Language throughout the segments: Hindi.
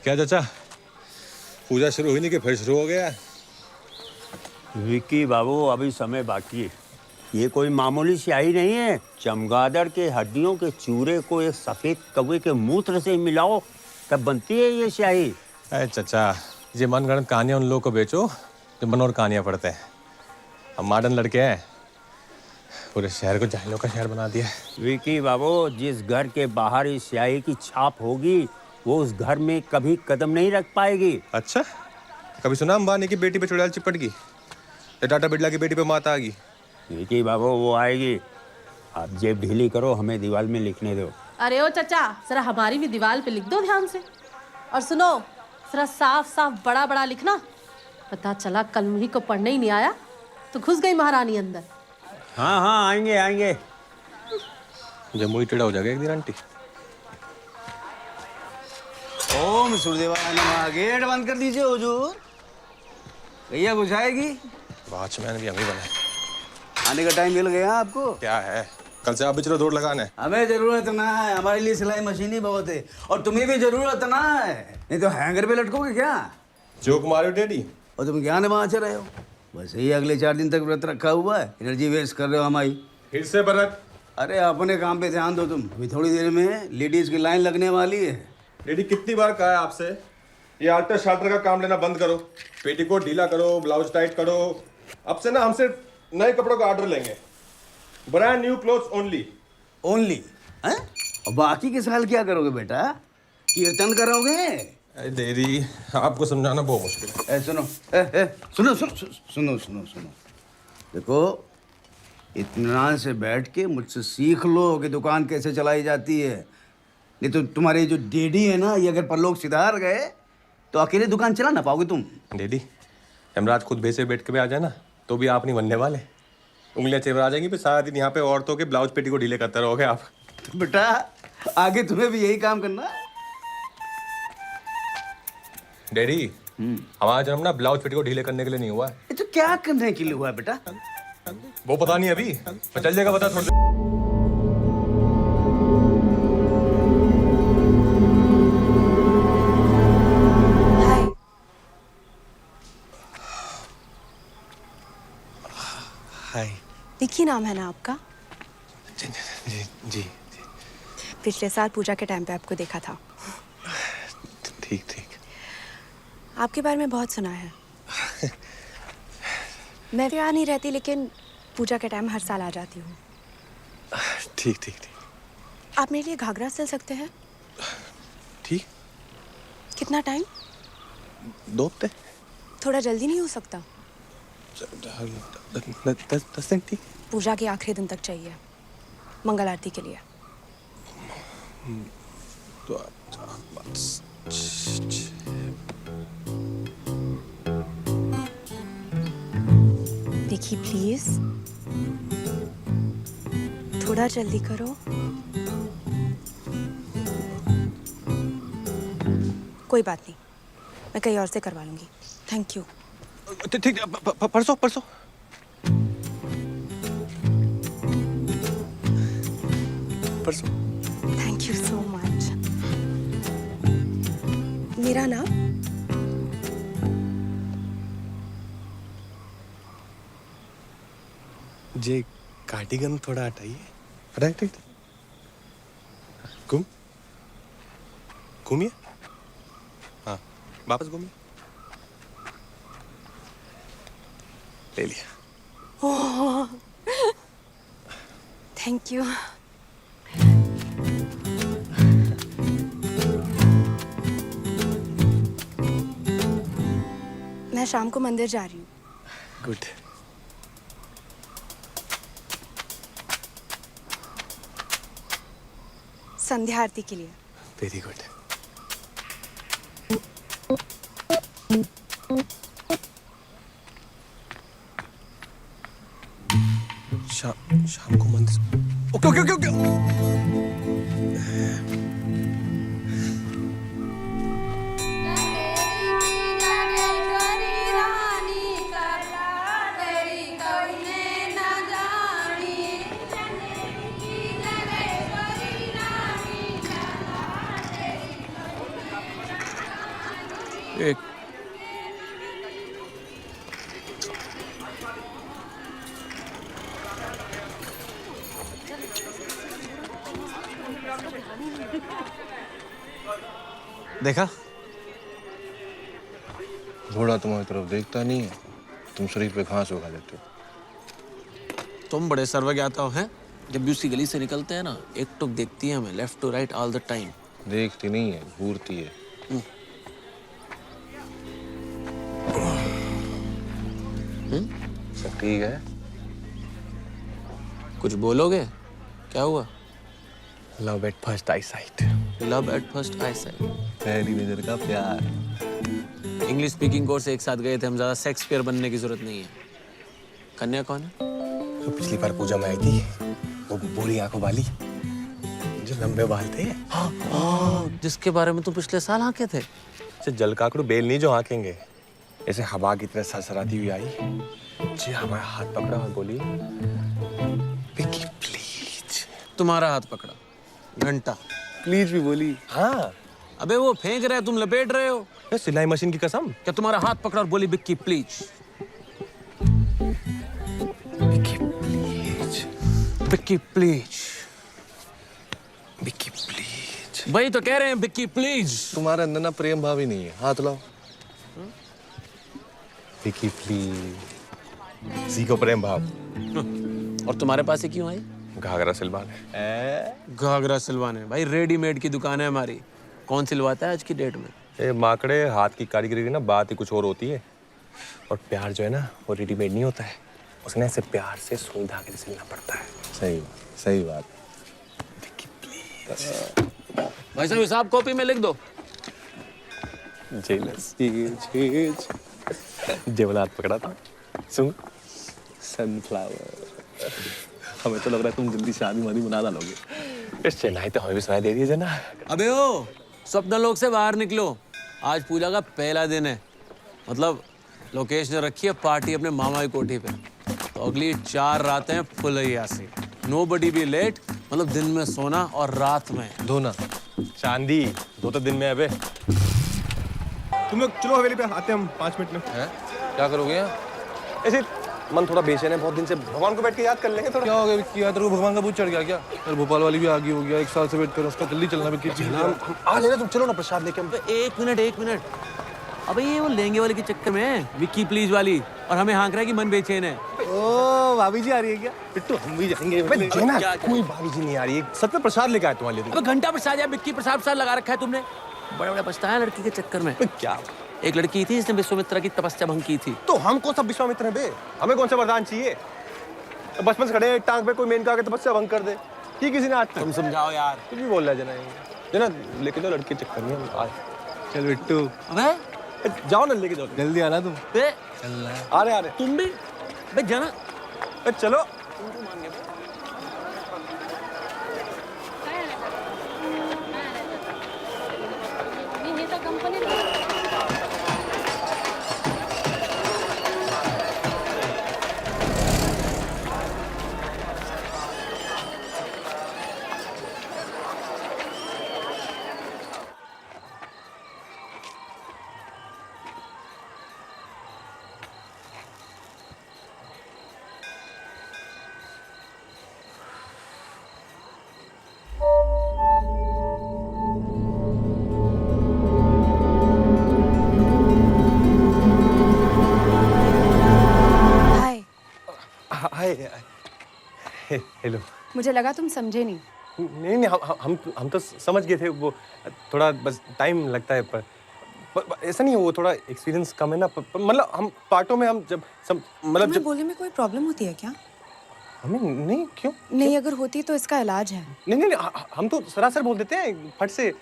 क्या चाचा, पूजा शुरू हुई नहीं कि फिर शुरू हो गया? विक्की बाबू, अभी समय बाकी है। ये कोई मामूली स्याही नहीं है। चमगादड़ के हड्डियों के चूरे को एक सफेद कौवे के मूत्र से मिलाओ तब बनती है ये स्याही। अरे चाचा, ये मनगढ़ंत कहानियां उन लोगों को बेचो जो मनोहर कहानियां पढ़ते हैं। हम मॉडर्न लड़के हैं, पूरे शहर को जाहिलों का शहर बना दिया। विक्की बाबू, जिस घर के बाहर इस स्याही की छाप होगी वो उस घर में कभी कदम नहीं रख पाएगी। अच्छा, कभी सुना अंबानी की बेटी पे चुड़ैल चिपट गई या टाटा बिरला की बेटी पे माता आ गई? विक्की बाबू, वो आएगी। आप जेब ढीली करो, हमें दीवार में लिखने दो। अरे ओ चाचा, जरा हमारी भी दीवार पे लिख दो ध्यान से। और सुनो, जरा साफ साफ बड़ा बड़ा लिखना। पता चला कल मुही को पढ़ने ही नहीं आया तो घुस गई महारानी अंदर। हाँ हाँ, आएंगे आएंगे। जब मुझे टेढ़ा हो जाएगा एक दिन आंटी। ओम सूर्यदेवाय नमः। गेट बंद कर दीजिए हुजूर, भैया बुझाएगी। वॉचमैन भी हम ही बने। आने का टाइम मिल गया आपको। क्या है, कल से आप भी चलो दौड़ लगाने। हमें जरूरत ना है, हमारे लिए सिलाई मशीन ही बहुत है। और तुम्हें भी जरूरत ना है, नहीं तो हैंगर पे लटकोगे क्या? जोक मारो डैडी। और तुम क्या निभाच रहे हो? वैसे ही अगले 4 दिन तक व्रत रखा हुआ है, एनर्जी वेस्ट कर रहे हो हमारी। फिर से व्रत? अरे अपने काम पे ध्यान दो तुम। अभी थोड़ी देर में लेडीज की लाइन लगने वाली है। डैडी, कितनी बार कहा है आपसे, ये आल्टर शाल्टर का काम लेना बंद करो। पेटीकोट ढीला करो, ब्लाउज टाइट करो। अब से ना हमसे नए कपड़ों का ऑर्डर लेंगे। Brand new clothes only. Only? हैं? और बाकी के साल क्या करोगे बेटा? कीर्तन करोगे? अरे डैडी, आपको समझाना बहुत मुश्किल है। सुनो, सुनो सुनो सुनो सुनो सुनो। देखो, इत्मीनान से बैठ के मुझसे सीख लो कि दुकान कैसे चलाई जाती है। नहीं तो तुम्हारे जो डैडी है ना, ये अगर परलोक सिधार गए तो अकेले दुकान चला ना पाओगे तुम। डैडी, हेमराज खुद बेसे बैठ के भी आ जाए ना तो भी आप नहीं बनने वाले। उंगलियां चेवरा जाएंगी, फिर सारा दिन यहाँ पे औरतों के ब्लाउज पेटी को ढीले करते रहोगे आप। तो बेटा, आगे तुम्हें भी यही काम करना है। डैडी, हमारा जन्म ना ब्लाउज पेटी को ढीले करने के लिए नहीं हुआ है। ये तो क्या करने के लिए हुआ है बेटा? वो पता नहीं अभी, पर चल जाएगा पता थोड़ा। हाय। विक्की नाम है ना आपका? जी जी जी। पिछले साल पूजा के टाइम पे आपको देखा था। ठीक ठीक। आपके बारे में बहुत सुना है। मैं भी यहाँ नहीं रहती, लेकिन पूजा के टाइम हर साल आ जाती हूँ। ठीक ठीक ठीक। आप मेरे लिए घाघरा सिल सकते हैं? ठीक। कितना टाइम? 2 हफ्ते। थोड़ा जल्दी नहीं हो सकता? 10 दिन ठीक। पूजा के आखिरी दिन तक चाहिए, मंगल आरती के लिए। तो विक्की प्लीज, थोड़ा जल्दी करो। कोई बात नहीं, मैं कहीं और से करवा लूंगी। Thank you. ठीक, परसों परसों। परसों। Thank you so much. मेरा नाम? जे कार्डिगन थोड़ा हटाइए। Right right. घूमिए। हाँ, वापस घूमिए। ले लिया। ओह, थैंक यू। मैं शाम को मंदिर जा रही हूँ। गुड। संध्या आरती के लिए। Very good. शाम को मंदिर। Okay okay okay okay. देखा? घोड़ा तुम्हारी तरफ देखता नहीं है, तुम शरीर पे घास उगा देते हो। तुम बड़े सर्वज्ञाता हो हैं? जब भी उसकी गली से निकलते हैं ना, एक टुक देखती है हमें, left to right all the time. देखती नहीं है, घूरती है। सब ठीक है? कुछ बोलोगे? क्या हुआ? Love at first I site. Love at first I site. पहली नजर का प्यार। इंग्लिश स्पीकिंग कोर्स एक साथ गए थे हम, ज्यादा शेक्सपियर बनने की जरूरत नहीं है। कन्या कौन है? तो पिछली बार पूजा में आई थी, वो बूढ़ी आंखों वाली जो लंबे बाल थे। जिसके बारे में तुम पिछले साल आके थे। जलकाकड़ू बेल नहीं जो हाँकेंगे, ऐसे हवा की तरह सरसराती हुई आई जी, हमारा हाथ पकड़ा और बोली, विक्की प्लीज। तुम्हारा हाथ पकड़ा, घंटा प्लीज भी बोली। हाँ। अबे वो फेंक रहे, तुम लपेट रहे हो। सिलाई मशीन की कसम। क्या तुम्हारा हाथ पकड़ा और बोली Vicky please? Vicky please. Vicky please. Vicky please. वही तो कह रहे हैं, विक्की प्लीज। तुम्हारे अंदर ना प्रेम भाव ही नहीं है, हाथ लाओ। विक्की प्लीज। सीखो प्रेम भाव। और तुम्हारे पास ही क्यों आई? घाघरा सिलवाने। घाघरा सिलवाने? भाई रेडीमेड की दुकान है हमारी, कौन सिलवाता है आज की डेट में? ए माकड़े, हाथ की कारीगरी की ना बात ही कुछ और होती है। और प्यार जो है ना, वो रेडीमेड नहीं होता है, उसने ऐसे प्यार से सुई धागे से सिलना पड़ता है। सही सही बात। विक्की प्लीज। भाई साहब हिसाब कॉपी में लिख दो। जेवल हाथ पकड़ा था। सुन, सनफ्लावर। हमें तो लग रहा है तुम जल्दी शादी वादी बना डालोगे। इस चेन्नई तो हमें भी सुनाई दे दीजिए ना। अबे ओ, स्वप्न लोक से बाहर निकलो, आज पूजा का पहला दिन है। मतलब लोकेश ने रखी है पार्टी अपने मामा की कोठी पे, तो अगली 4 रातें फुल अय्यासी। नोबडी बी लेट, मतलब दिन में सोना और रात में धोना। चांदी दो तो दिन में। अबे तुम लोग चलो हवेली पे, आते हैं हम 5 मिनट में। हैं? क्या करोगे यहाँ? ऐसे मन थोड़ा बेचैन है, बहुत दिन से भगवान को बैठ के याद कर लेंगे थोड़ा। क्या हो गया विक्की? तेरे को भगवान का भूत चढ़ गया क्या? यार भोपाल वाली भी आगे हो गया, 1 साल से वेट कर रहा, उसका जल्दी चलना विक्की। आ लेना तुम, चलो ना प्रसाद लेके हम। एक मिनट। अबे ये वो लहंगे वाले के चक्कर में विक्की प्लीज वाली, और हमें हाँक रहा है कि मन बेचैन है। ओ भाभी जी आ रही है क्या? बिट्टू हम भी जाएंगे। क्या? कोई भाभी जी नहीं आ रही है, सच में प्रसाद लेके आए तुम्हारे लिए। अबे घंटा प्रसाद या विक्की प्रसाद लगा रखा है तुमने, बड़ा पछताया लड़की के चक्कर में। क्या? एक लड़की थी जिसने विश्वामित्र की तपस्या भंग की थी। तो हम कौन सा विश्वामित्र हैं बे? हमें कौन सा वरदान चाहिए? बचपन से खड़े हैं, टांग पे कोई मेनका आके तपस्या भंग कर दे, की किसी ने आज तक? तुम समझाओ यार। कुछ भी बोल रहा है जना लेके जाओ लड़के चक्कर में हम आज। चल बिट्टू अबे जाओ ना, लेके जाओ। जल्दी आना तुम। बे, आ रहे तुम भी बे जाना। चलो। हाय। हेलो। मुझे लगा तुम समझे नहीं। नहीं हम तो समझ गए थे, वो थोड़ा बस टाइम लगता है, पर ऐसा नहीं है, वो थोड़ा एक्सपीरियंस कम है ना, मतलब हम पार्टों में हम जब मतलब जब बोलने में कोई प्रॉब्लम होती है क्या? हमें नहीं, क्यों? नहीं, अगर होती तो इसका इलाज है। नहीं, हम तो सरासर बोल देते हैं फट से।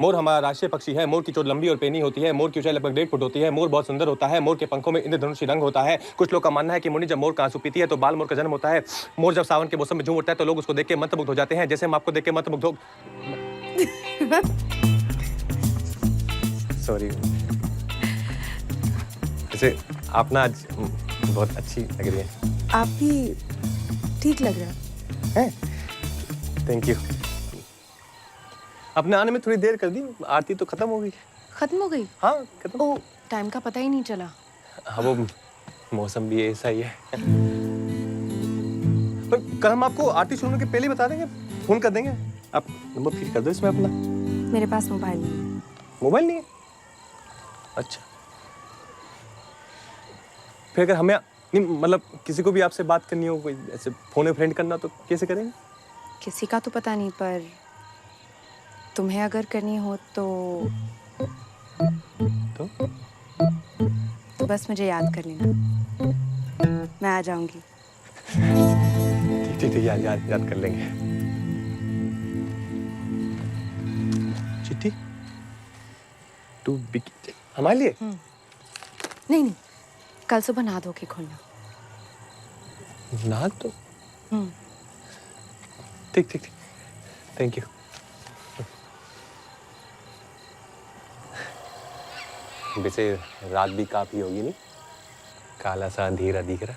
मोर हमारा राष्ट्रीय पक्षी है। मोर की चोट लंबी और पेनी होती है। मोर की ऊंचाई लगभग 1.5 फुट होती है। मोर बहुत सुंदर होता है। मोर के पंखों में इंद्रधनुषी रंग होता है। कुछ लोग का मानना है कि मुनि जब मोर का आंसू पीती है तो बाल मोर का जन्म होता है। मोर जब सावन के मौसम में झूम उठता है तो लोग उसको देख के मंत्रमुग्ध हो जाते हैं, जैसे हम आपको देख के मंत्रमुग्ध हो। सॉरी। वैसे आप ना आज बहुत अच्छी लग रही है। आप भी ठीक लग रहा है। Thank you. अपने आने में थोड़ी देर कर दी, आरती तो खत्म हो गई। खत्म हो गई? हाँ खत्म। ओ, टाइम का पता ही नहीं चला। हाँ वो मौसम भी ऐसा ही है। पर कल हम आपको आरती शुरू होने के पहले ही बता देंगे, फोन कर देंगे। आप नंबर फीड कर दो इसमें अपना। मेरे पास मोबाइल नहीं है। मोबाइल नहीं है? अच्छा, फिर अगर हमें नहीं, मतलब किसी को भी आपसे बात करनी हो, कोई ऐसे फोन में फ्रेंड करना, तो कैसे करेंगे? किसी का तो पता नहीं, पर तुम्हें अगर करनी हो तो बस मुझे याद कर लेना, मैं आ जाऊंगी। ठीक ठीक, याद कर लेंगे। चिट्ठी टू बिकी हमारे लिए? नहीं, कल सुबह नहा धो के खोलना। ना तो ठीक, थैंक यू। वैसे रात भी काफी होगी नहीं? काला सा अंधेरा दिख रहा।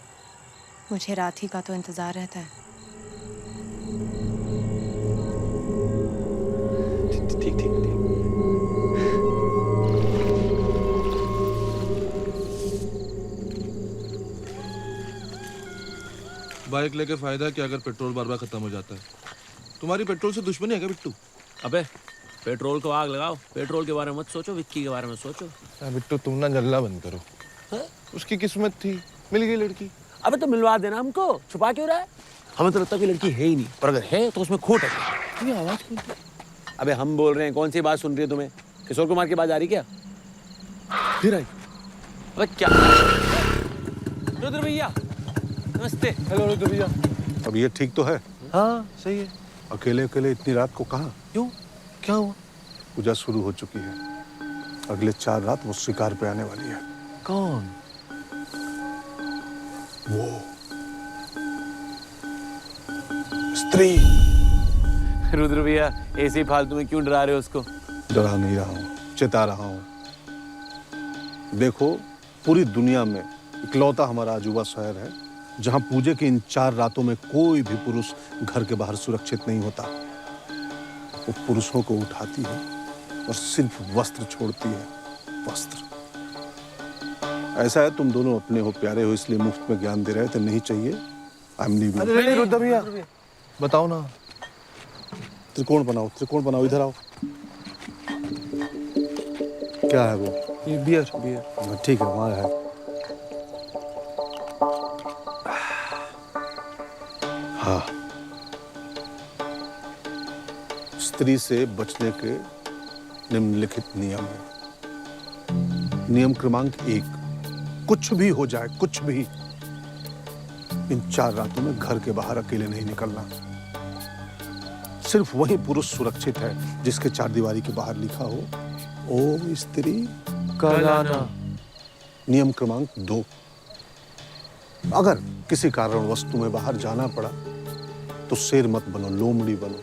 मुझे रात ही का तो इंतजार रहता है। ठीक। बाइक लेके फायदा क्या अगर पेट्रोल बार बार खत्म हो जाता है? तुम्हारी पेट्रोल से दुश्मनी है क्या बिट्टू? अबे पेट्रोल को आग लगाओ, पेट्रोल के बारे में मत सोचो, विक्की के बारे में सोचो। बिट्टू तुम ना जलना बंद करो। उसकी किस्मत थी, मिल गई लड़की। अबे तो मिलवा देना हमको, छुपा क्यों रहा है? हमें तो लगता है कि लड़की है ही नहीं, पर अगर है तो उसमें खोट है। तुम्हें आवाज क्यों? अबे हम बोल रहे हैं, कौन सी बात सुन रही है तुम्हें? किशोर कुमार की बात आ रही क्या? फिर आई? अबे क्या? रुद्र भैया नमस्ते। हेलो रुद्र भैया। अब ये ठीक तो है? हाँ सही है। अकेले अकेले इतनी रात को कहाँ? क्यों, क्या हुआ? पूजा शुरू हो चुकी है, अगले 4 रात वो शिकार पे आने वाली है। कौन? वो स्त्री। रुद्र भैया ऐसे ही फालतू में क्यों डरा रहे हो उसको? डरा नहीं रहा हूँ, चेता रहा हूँ। देखो, पूरी दुनिया में इकलौता हमारा अजूबा शहर है जहाँ पूजे की इन 4 रातों में कोई भी पुरुष घर के बाहर सुरक्षित नहीं होता। वो पुरुषों को उठाती है और सिर्फ वस्त्र छोड़ती है, वस्त्र। ऐसा है, तुम दोनों अपने हो, प्यारे हो, इसलिए मुफ्त में ज्ञान दे रहे थे, नहीं चाहिए। I am leaving. अरे रुद्र भैया बताओ ना। त्रिकोण बनाओ, इधर आओ। क्या है वो? ये बियर। ठीक है, वहाँ है। हाँ, स्त्री से बचने के निम्नलिखित नियम है। नियम क्रमांक 1, कुछ भी हो जाए, कुछ भी, इन 4 रातों में घर के बाहर अकेले नहीं निकलना। सिर्फ वही पुरुष सुरक्षित है जिसके 4 दीवारी के बाहर लिखा हो, ओ स्त्री कल आना। नियम क्रमांक 2, अगर किसी कारणवश तुम्हें बाहर जाना पड़ा तो शेर मत बनो, लोमड़ी बनो।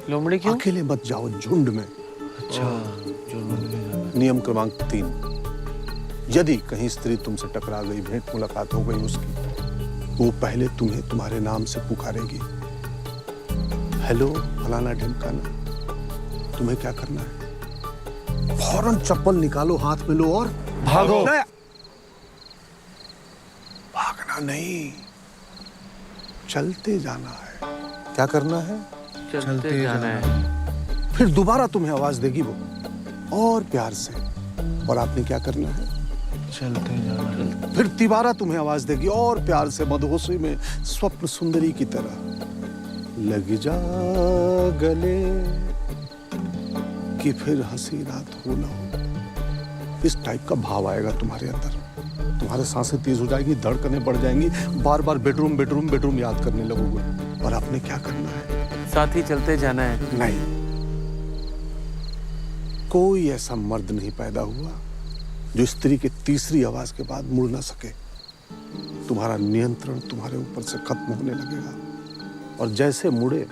लोमड़ी क्यों? अकेले मत जाओ, झुंड में। अच्छा, नियम क्रमांक 3, यदि कहीं स्त्री तुमसे टकरा गई, भेंट मुलाकात हो गई उसकी, वो पहले तुम्हें तुम्हारे नाम से पुकारेगी। हेलो फलाना ढिमकाना। तुम्हें क्या करना है? फौरन चप्पल निकालो, हाथ में लो और भागो। भागना नहीं, चलते जाना है। क्या करना है? चलते जाना है। फिर दोबारा तुम्हें आवाज देगी वो, और प्यार से, और आपने क्या करना है? चलते जाना है। फिर तिबारा तुम्हें आवाज देगी और प्यार से, मदहोशी में स्वप्न सुंदरी की तरह। लग जा गले कि फिर हंसी रात हो ना हो। इस टाइप का भाव आएगा तुम्हारे अंदर। तुम्हारे सांसें तेज हो जाएंगी, धड़कनें बढ़ जाएंगी, बार बार बेडरूम याद करने लगोगे। और आपने क्या करना है? साथ ही चलते जाना है। नहीं, कोई ऐसा मर्द नहीं पैदा हुआ जो स्त्री की तीसरी आवाज के बाद मुड़ ना सके। तुम्हारा नियंत्रण तुम्हारे ऊपर से खत्म होने लगेगा, और जैसे मुड़े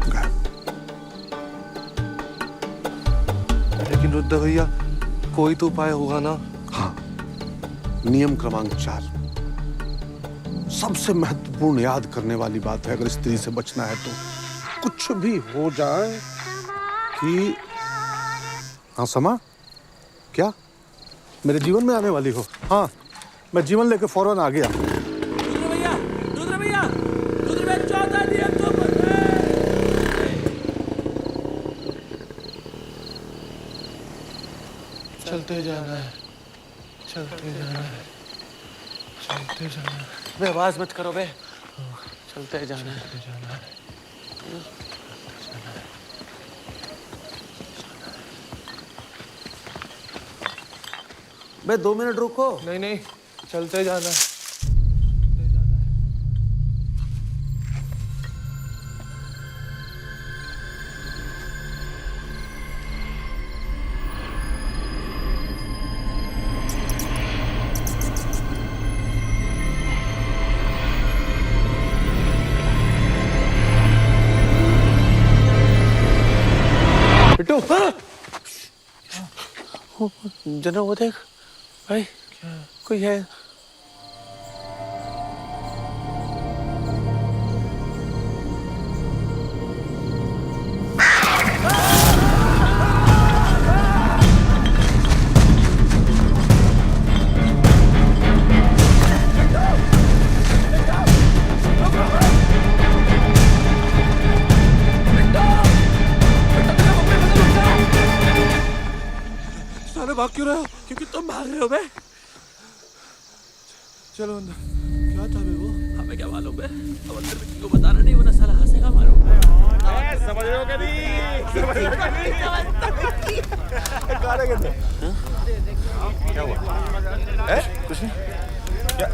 गायब। लेकिन रुद्र भैया कोई तो उपाय होगा ना? हाँ, नियम क्रमांक 4, सबसे महत्वपूर्ण याद करने वाली बात है। अगर स्त्री से बचना है तो कुछ भी हो जाए कि हाँ समा, क्या मेरे जीवन में आने वाली हो? हाँ, मैं जीवन लेके फौरन आ गया। चलते जाना है, चलते जाना है, चलते जाना है। बे आवाज मत करो बे। चलते जाना है, चलते जाना है। बे 2 मिनट रुको। नहीं नहीं, चलते जाना है। बिट्टू, जना वो देख भाई, कोई है। साले भाग क्यों रहे हो? क्योंकि तुम भाग रहे हो बे। चलो अंदर। क्या था बे वो? हमें क्या मालूम बे? अब अंदर किसी को बताना नहीं, वरना साला हंसेगा मारो। समझ रहे हो कि नहीं? समझ रहे हो कि नहीं? गाने कितने? क्या हुआ? कुछ नहीं। क्या?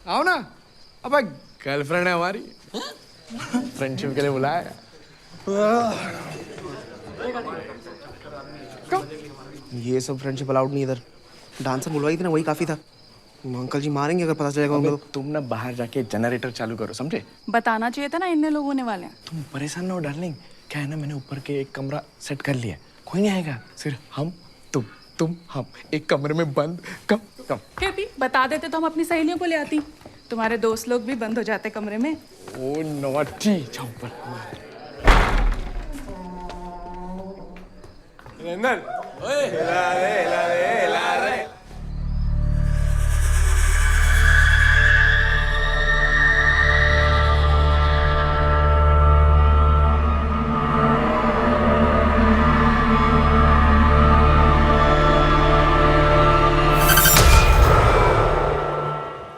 आओ ना। अबे गर्लफ्रेंड है हमारी, फ्रेंडशिप के लिए बुलाया। ये सब फ्रेंडशिप अलाउड नहीं इधर। डांसर बुलवाई थी ना, वही काफी था। अंकल जी मारेंगे अगर पता चलेगा उनको। तुम ना बाहर जाके जनरेटर चालू करो, समझे? बताना चाहिए था ना, इतने लोग होने वाले हैं। तुम परेशान ना हो डार्लिंग। क्या है ना, मैंने ऊपर के एक कमरा सेट कर लिया, कोई नहीं आएगा, सिर्फ हम तुम हम एक कमरे में बंद। कम कहती बता देते तो हम अपनी सहेलियों को ले आती। तुम्हारे दोस्त लोग भी बंद हो जाते कमरे में। ओ नॉटी, जाओ ऊपर। नंदन, ला रे।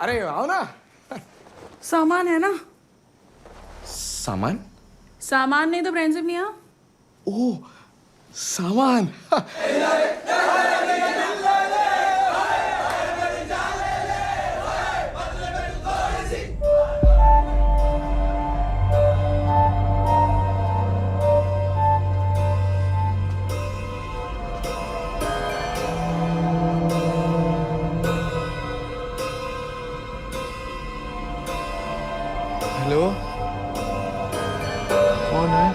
अरे आओ ना। सामान है ना? सामान? सामान नहीं तो फ्रेंडशिप नहीं। आ ओ सामान। हेलो, कौन है?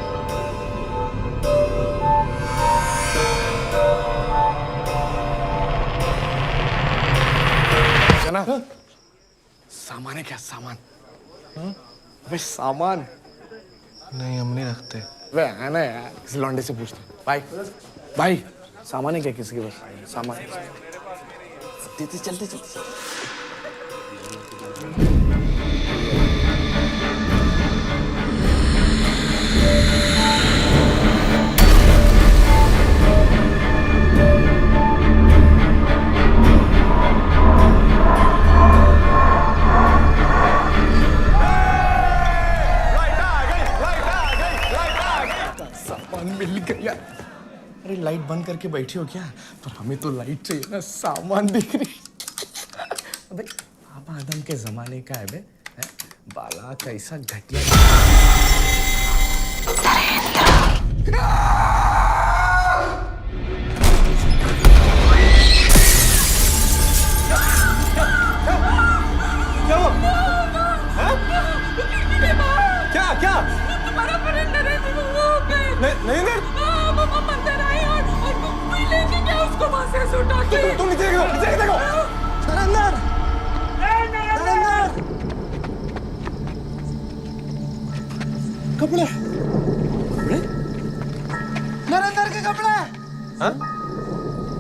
जना, सामान है क्या? सामान? अबे सामान नहीं, हम नहीं रखते। वे आना यार, इस लौंडे से पूछते। भाई सामान है क्या किसी के पास? सामान चलते चलते सामान मिल गया। अरे लाइट बंद करके बैठी हो क्या? पर हमें तो लाइट चाहिए ना, सामान दिख रही। अबे आप आदम के जमाने का है बे, हैं? बाला कैसा घटिया। क्या क्या नहीं तुम नीचे देखो, नीचे देखो। नरेंद्र, नरेंद्र, कपड़े नरेंद्र के कपड़े। हाँ?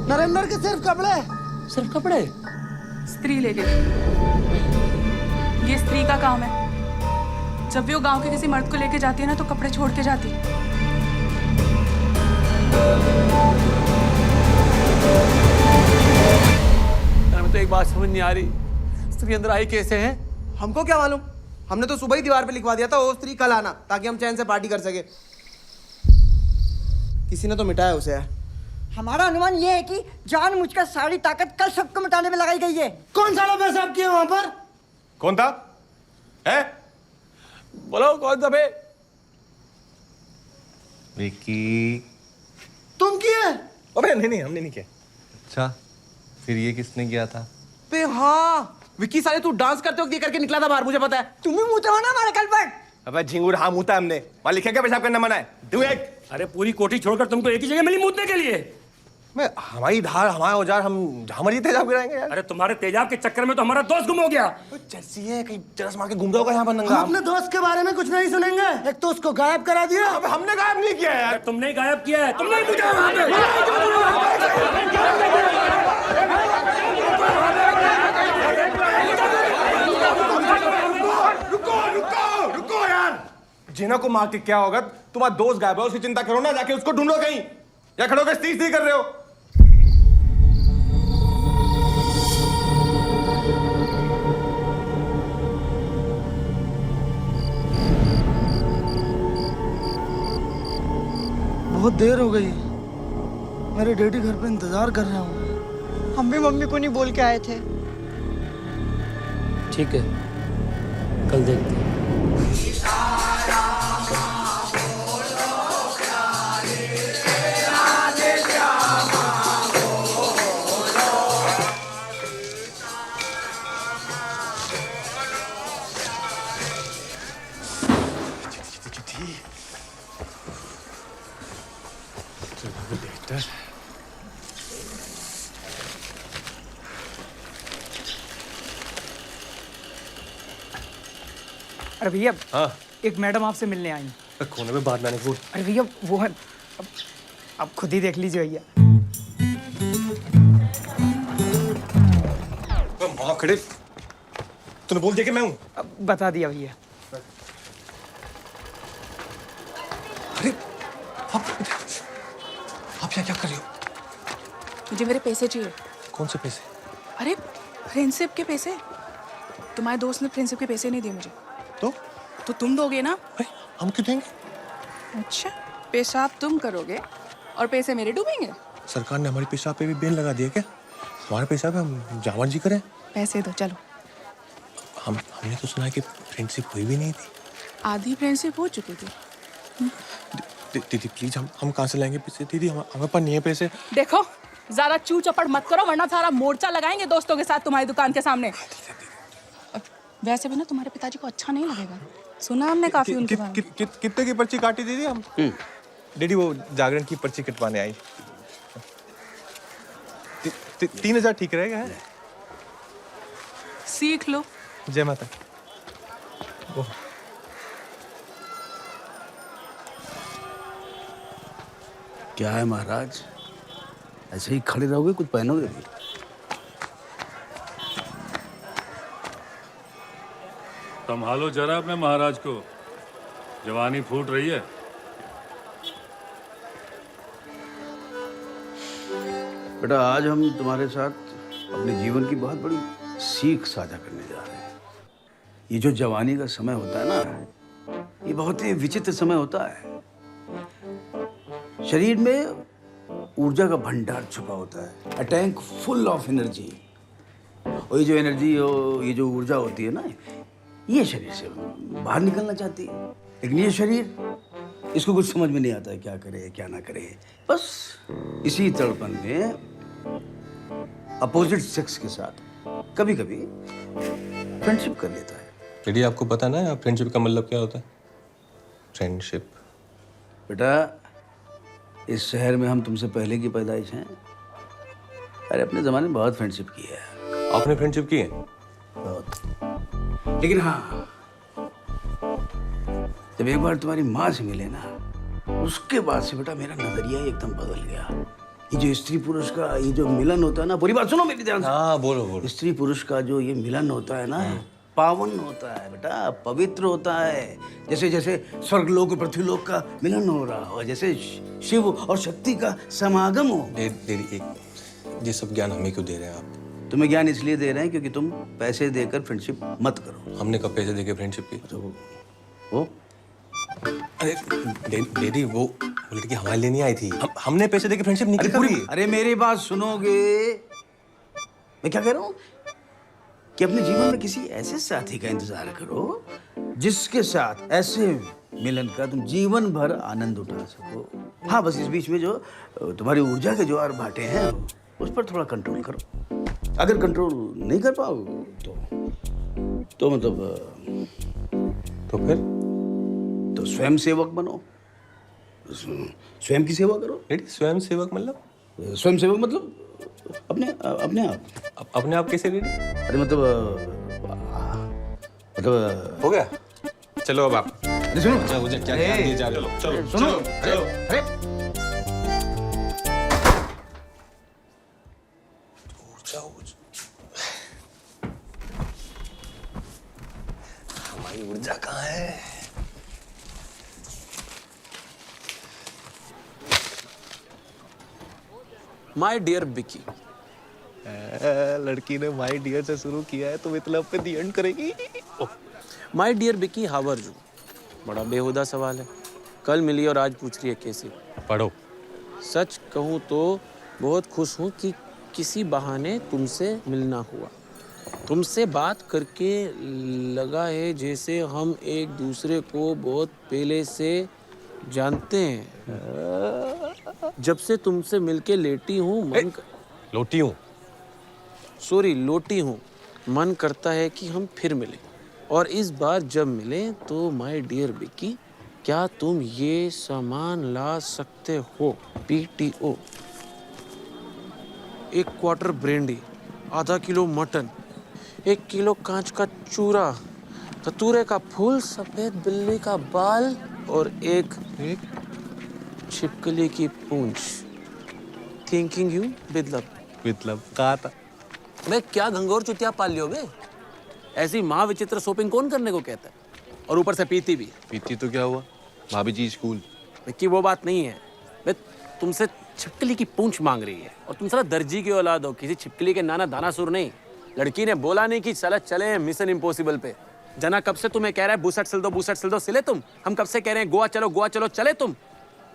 नरेंद्र के सिर्फ कपड़े। सिर्फ कपड़े? स्त्री ले गई। ये स्त्री का काम है। जब भी वो गांव के किसी मर्द को लेके जाती है ना, तो कपड़े छोड़ के जाती है। हमें तो एक बात समझ नहीं आ रही, स्त्री अंदर आई कैसे है? हमको क्या मालूम? हमने तो सुबह ही दीवार पे लिखवा दिया था वो स्त्री कल आना, ताकि हम चैन से पार्टी कर सके। किसी ने तो मिटाया उसे। हमारा अनुमान ये है कि जानबूझकर सारी ताकत कल सबको मिटाने में लगाई गई है। कौन साला पेशाब किया वहां पर? कौन था? है? बोलो कौन था बे? विकी। तुम किए? अबे नहीं हमने नहीं किया। अच्छा फिर ये किसने किया था? बे हाँ, विक्की साले तू डांस करते वक्त ये करके निकला था बाहर, मुझे पता है। तुम ही मुंह ना हमारे कल पर। अबे झिंगुर, हाँ मुता हमने। वहां लिखा क्या पेशाब करना मना है? Do it. अरे पूरी कोठी छोड़कर तुमको एक ही जगह मिली मूतने के लिए? मैं हमारी धार, हमारा औजार, हम जहां मर्जी तेजाब गिराएंगे यार। अरे तुम्हारे तेजाब के चक्कर में तो हमारा दोस्त गुम हो गया। जर्सी है, कहीं चरस मार के घूम रहा होगा यहाँ पर नंगा। हम अपने दोस्त के बारे में कुछ नहीं सुनेंगे। एक तो उसको गायब करा दिया। अबे हमने गायब नहीं किया यार। तुमने ही गायब किया है, तुमने ही मुझे वहां पे। रुको यार। जिना को मार के क्या होगा? तुम्हारा दोस्त गायब है, उसकी चिंता करो ना, जाके उसको ढूंढो कहीं। या खड़े होकर स्त्री कर रहे हो? बहुत देर हो गई, मेरे डैडी घर पे इंतजार कर रहे होंगे। हम भी मम्मी को नहीं बोल के आए थे। ठीक है, कल देखते हैं। अरे भैया, हाँ एक मैडम आपसे मिलने आई हैं। कोने में बात मैंने बोल। अरे भैया वो है, अब खुद ही देख लीजिए भैया। वहां खड़े तूने बोल दिया कि मैं हूं। अब बता दिया भैया। अरे आप क्या कर रही हो? मुझे मेरे पैसे चाहिए। कौन से पैसे? अरे फ्रेंडशिप के पैसे। तुम्हारे दोस्त ने फ्रेंडशिप के पैसे नहीं दिए मुझे। तो तुम दोगे ना? अरे हम क्यों देंगे? अच्छा, पेशाब तुम करोगे और पैसे मेरे डूबेंगे? सरकार ने हमारी पेशाब पे भी बैन लगा दिया क्या? हमारा पेशाब हम जावर जी करें। पैसे दो, चलो। हमने तो सुना है कि फ्रेंडशिप हुई भी नहीं थी। आधी फ्रेंडशिप हो चुकी थी। दीदी प्लीज, हम कहाँ से लाएंगे पैसे? दीदी हमारे पास नहीं है पैसे। देखो ज्यादा चू चपड़ मत करो, वरना सारा मोर्चा लगाएंगे दोस्तों के साथ तुम्हारी दुकान के सामने। वैसे भी ना तुम्हारे पिताजी को अच्छा नहीं लगेगा। सुना हमने काफी उनके बारे में। कितने की पर्ची काटी दीदी हम? डैडी वो जागरण की पर्ची कटवाने आई। 3000 ठीक रहेगा? है सीख लो। जय माता। क्या है महाराज, ऐसे ही खड़े रहोगे, कुछ पहनोगे भी? संभालो जरा अपने महाराज को, जवानी फूट रही है। बेटा, आज हम तुम्हारे साथ अपने जीवन की बहुत बड़ी सीख साझा करने जा रहे हैं। ये जो जवानी का समय होता है ना, ये बहुत ही विचित्र समय होता है। शरीर में ऊर्जा का भंडार छुपा होता है, a tank full of energy. और ये जो एनर्जी ये जो ऊर्जा होती है ना, ये शरीर से बाहर निकलना चाहती है, लेकिन ये शरीर, इसको कुछ समझ में नहीं आता है क्या करे क्या ना करे। बस इसी तड़पन में अपोजिट सेक्स के साथ कभी कभी फ्रेंडशिप कर लेता है। डैडी, आपको पता ना फ्रेंडशिप का मतलब क्या होता है? फ्रेंडशिप। बेटा, इस शहर में हम तुमसे पहले की पैदाइश हैं। अरे अपने ज़माने में बहुत फ्रेंडशिप की है। आपने फ्रेंडशिप की है? बहुत। लेकिन हाँ, जब एक बार तुम्हारी माँ से मिले ना, उसके बाद से बेटा मेरा नजरिया ही एकदम बदल गया। ये जो स्त्री पुरुष का ये जो मिलन होता है ना, पूरी बात सुनो मेरी ध्यान से। हाँ, बोलो बोलो। स्त्री पुरुष का जो ये मिलन होता है ना, पावन होता है बेटा, पवित्र होता है। जैसे जैसे स्वर्गलोक और पृथ्वीलोक का मिलन हो रहा हो, जैसे शिव और शक्ति का समागम हो। डैडी, ये सब ज्ञान हमें क्यों दे रहे हैं आप? तुम्हें ज्ञान इसलिए दे रहे हैं क्योंकि तुम पैसे देकर फ्रेंडशिप मत करो। हमने कब पैसे देके फ्रेंडशिप की? तो वो अरे डैडी, वो लड़की हमारे लिए नहीं आई थी। हमने पैसे देके फ्रेंडशिप नहीं की कभी। अरे मेरी बात सुनोगे? मैं क्या कह रहा हूँ कि अपने जीवन में किसी ऐसे साथी का इंतजार करो जिसके साथ ऐसे मिलन का तुम जीवन भर आनंद उठा सको। हाँ, बस इस बीच में जो तुम्हारी ऊर्जा के ज्वार भाटे हैं उस पर थोड़ा कंट्रोल करो। अगर कंट्रोल नहीं कर पाओ तो मतलब तो फिर तो स्वयं सेवक बनो, स्वयं की सेवा करो। डैडी, स्वयं सेवक मतलब? स्वयं सेवक मतलब अपने आप कैसे डैडी? अरे मतलब हो गया। चलो अब आप। अरे सुनो, मुझे क्या ज्ञान दिए जा रहे हो? चलो सुनो, अरे हमारी ऊर्जा कहाँ है? माय डियर बिकी। लड़की ने माय डियर से शुरू किया है तो मतलब पे दी एंड करेगी। माय डियर बिकी, हाउ आर यू? बड़ा बेहुदा सवाल है। कल मिली और आज पूछ रही है कैसी। पढ़ो। सच कहूँ तो बहुत खुश हूँ कि किसी बहाने तुमसे मिलना हुआ। तुमसे बात करके लगा है जैसे हम एक दूसरे को बहुत पहले से जानते हैं। जब से तुमसे मिलके लेटी हूँ लोटी हूँ। सॉरी, लोटी हूँ। मन करता है कि हम फिर मिलें, और इस बार जब मिले तो माय डियर बिकी, क्या तुम ये सामान ला सकते हो? PTO, 1 क्वार्टर ब्रेंडी, आधा किलो मटन, 1 किलो कांच का चूरा, कतूरे का फूल, सफेद बिल्ली का बाल और एक छिपकली की पूंछ। थिंकिंग यू बिदलब कहा था मैं। क्या घंघोर चुतिया पाल लियो बे? ऐसी महाविचित्र शॉपिंग कौन करने को कहता है? और ऊपर से पीती भी। पीती तो क्या हुआ, भाभी जी स्कूल। विक्की, वो बात नहीं है। मैं तुमसे छिपकली की पूंछ मांग रही है, और तुम साला दर्जी की औलाद हो, किसी छिपकली के नाना दानासुर नहीं। लड़की ने बोला नहीं कि साला चले मिशन इम्पॉसिबल पे। जना कब से तुम्हें कह रहा है बुसट सिल दो सिले तुम। हम कब से कह रहे हैं गोवा चलो चले तुम।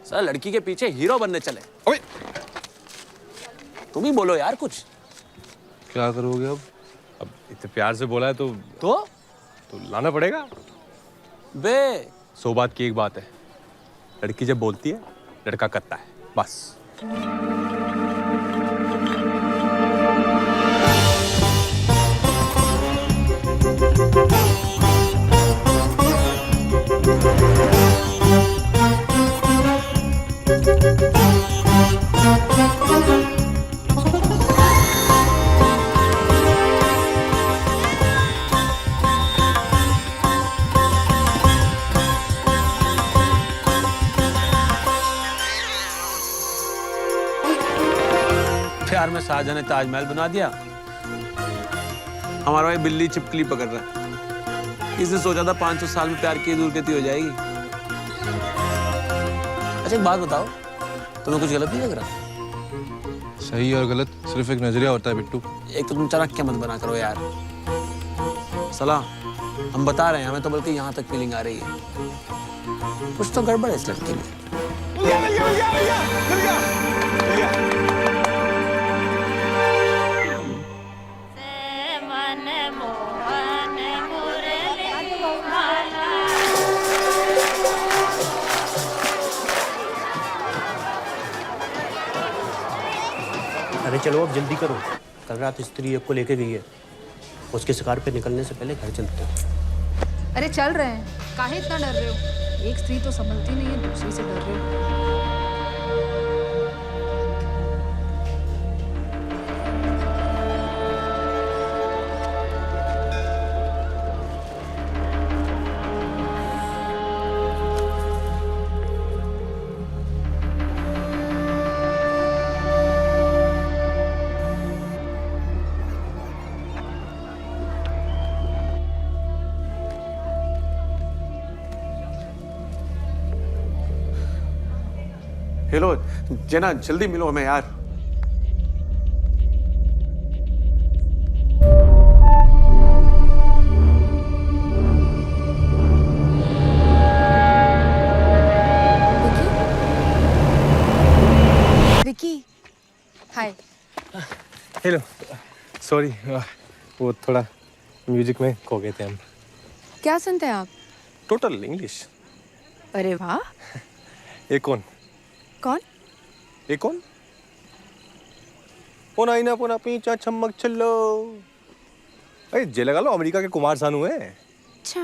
साला लड़की के पीछे हीरो बनने चले। ओए, तुम ही बोलो यार कुछ। क्या करोगे अब इतने प्यार से बोला है तो लाना पड़ेगा। बे 100 बात की एक बात है, लड़की जब बोलती है लड़का करता है, बस। शाहजहां ने ताजमहल बना दिया, हमारा भाई बिल्ली छिपकली पकड़ रहा है। किसने सोचा था 500 साल में प्यार की दूर गति हो जाएगी। अच्छा एक बात बताओ, तुम्हें कुछ गलत नहीं लग रहा? सही और गलत सिर्फ एक नजरिया होता है बिट्टू। एक तो तुम चाणक्य मत बना करो यार। सलाह हम बता रहे हैं, हमें तो बल्कि यहाँ तक फीलिंग आ रही है कुछ तो गड़बड़ है इस लड़के में। अरे चलो अब जल्दी करो, कल रात स्त्री एक को लेके गई है, उसके शिकार पे निकलने से पहले घर चलते हैं। अरे चल रहे हैं, काहे इतना डर रहे हो? एक स्त्री तो संभलती नहीं है, दूसरी से डर रहे हो। हेलो जना, जल्दी मिलो हमें यार। विकी, हाय। हेलो, सॉरी वो थोड़ा म्यूजिक में खो गए थे हम। क्या सुनते हैं आप? Total English. अरे वाह। ये कौन? कौन? ये कौन? पोना इना पोना पीछा चमक चलो। अरे जे लगा लो, अमेरिका के कुमार सानू है। अच्छा।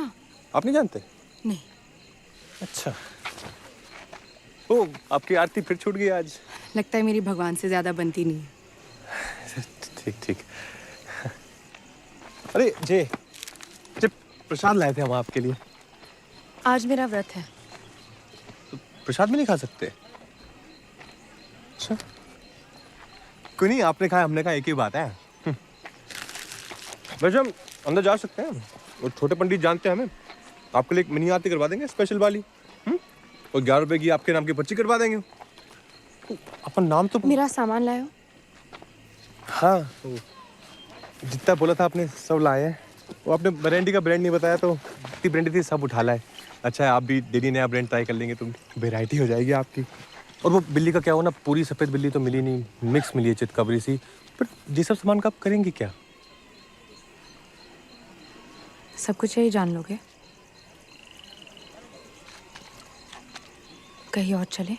आप नहीं जानते? नहीं। अच्छा। ओ, आपकी आरती फिर छूट गई आज। लगता है मेरी भगवान से ज्यादा बनती नहीं है। ठीक ठीक। अरे जे प्रसाद लाए थे हम आपके लिए। आज मेरा व्रत है। तो प्रसाद में नहीं खा सकते? अच्छा, कोई नहीं, आपने कहा हमने कहा, एक ही बात है। वैसे हम अंदर जा सकते हैं, और छोटे पंडित जानते हैं हमें, आपके लिए एक मिनी आरती करवा देंगे स्पेशल वाली। और 11 रुपए की आपके नाम की पर्ची करवा देंगे। अपन नाम तो मेरा सामान लायो। हाँ, तो जितना बोला था आपने सब लाए हैं। वो आपने ब्रांडी का ब्रांड नहीं बताया, तो जितनी ब्रांडी थी सब उठा लाए। अच्छा है, आप भी डेली नया ब्रांड ट्राई कर लेंगे तो वेराइटी हो जाएगी आपकी। और वो बिल्ली का क्या हो ना, पूरी सफ़ेद बिल्ली तो मिली नहीं, मिक्स मिली है चितकबरी सी। पर ये सब सामान का आप करेंगे क्या? सब कुछ यही जान लोगे? कहीं और चले?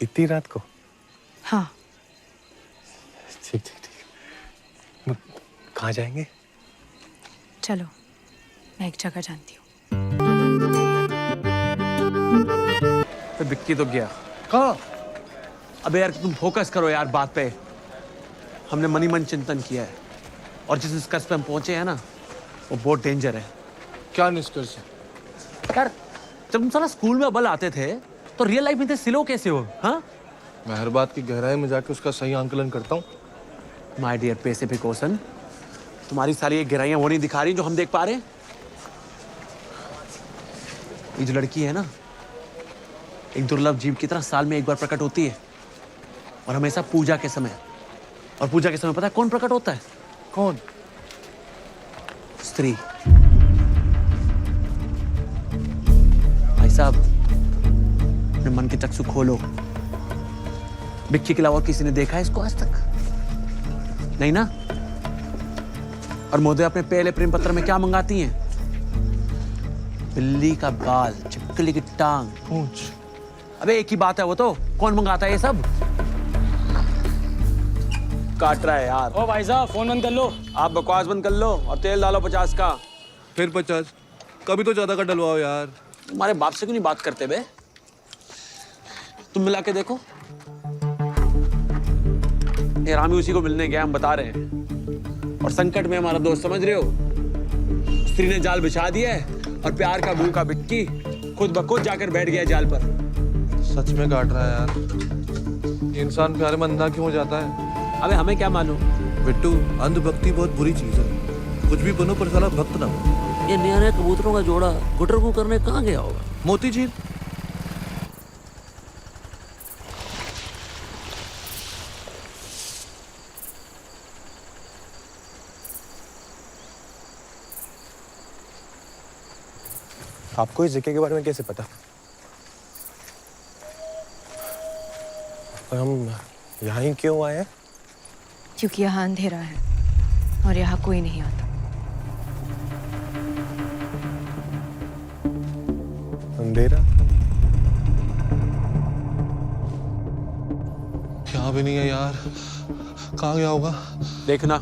इतनी रात को? हाँ। ठीक ठीक ठीक। कहाँ जाएंगे? चलो, मैं एक जगह जानती हूँ। तो बिक्की तो गया। कहाँ? अबे यार तुम फोकस करो यार बात पे। हमने मनी मन चिंतन किया है, और जिस निष्कर्ष पे हम पहुंचे हैं ना, वो बहुत डेंजर है। क्या निष्कर्ष है? यार जब तुम साला स्कूल में अव्वल आते थे, तो रियल लाइफ में थे सिलो कैसे हो? हाँ, मैं हर बात की गहराई में जाके उसका सही आंकलन करता हूँ। माय डियर पैसिफिक ओशन, तुम्हारी सारी ये गहराइयां वो नहीं दिखा रही जो हम देख पा रहे हैं। ये जो लड़की है ना, एक दुर्लभ जीव की तरह साल में एक बार प्रकट होती है, और हमेशा पूजा के समय। और पूजा के समय पता है कौन प्रकट होता है? कौन? स्त्री। भाई साहब, अपने मन के चक्षु खोलो। बिक्की के अलावा किसी ने देखा है इसको आज तक? नहीं ना? और मोदी अपने पहले प्रेम पत्र में क्या मंगाती हैं? बिल्ली का बाल, छिपकली की टांग, पूंछ। अबे एक ही बात है वो तो, कौन मंगाता है ये सब? काट रहा है यार। ओ भाई साहब, फोन बंद कर लो। आप बकवास बंद कर लो और तेल डालो 50 का। फिर 50? कभी तो ज्यादा का डलवाओ यार। तुम्हारे बाप से क्यों नहीं बात करते बे? तुम मिला के देखो। ये रामी उसी को मिलने गया, हम बता रहे हैं। और संकट में हमारा दोस्त, समझ रहे हो? स्त्री ने जाल बिछा दिया है, और प्यार का भूखा बिक्की खुद ब खुद जाकर बैठ गया जाल पर। सच में काट रहा है यार। ये इंसान प्यार में अंधा क्यों हो जाता है? अबे हमें क्या मालूम। बिट्टू, अंधभक्ति बहुत बुरी चीज है। कुछ भी बनो पर साला भक्त ना हो। ये नया नया कबूतरों का जोड़ा गुटरगू करने कहाँ गया होगा? मोती झील। आपको इस जगह के बारे में कैसे पता? और हम यहाँ ही क्यों आए हैं? क्योंकि यहाँ अंधेरा है और यहाँ कोई नहीं आता। अंधेरा? यहाँ भी नहीं है यार। कहाँ गया होगा? देखना,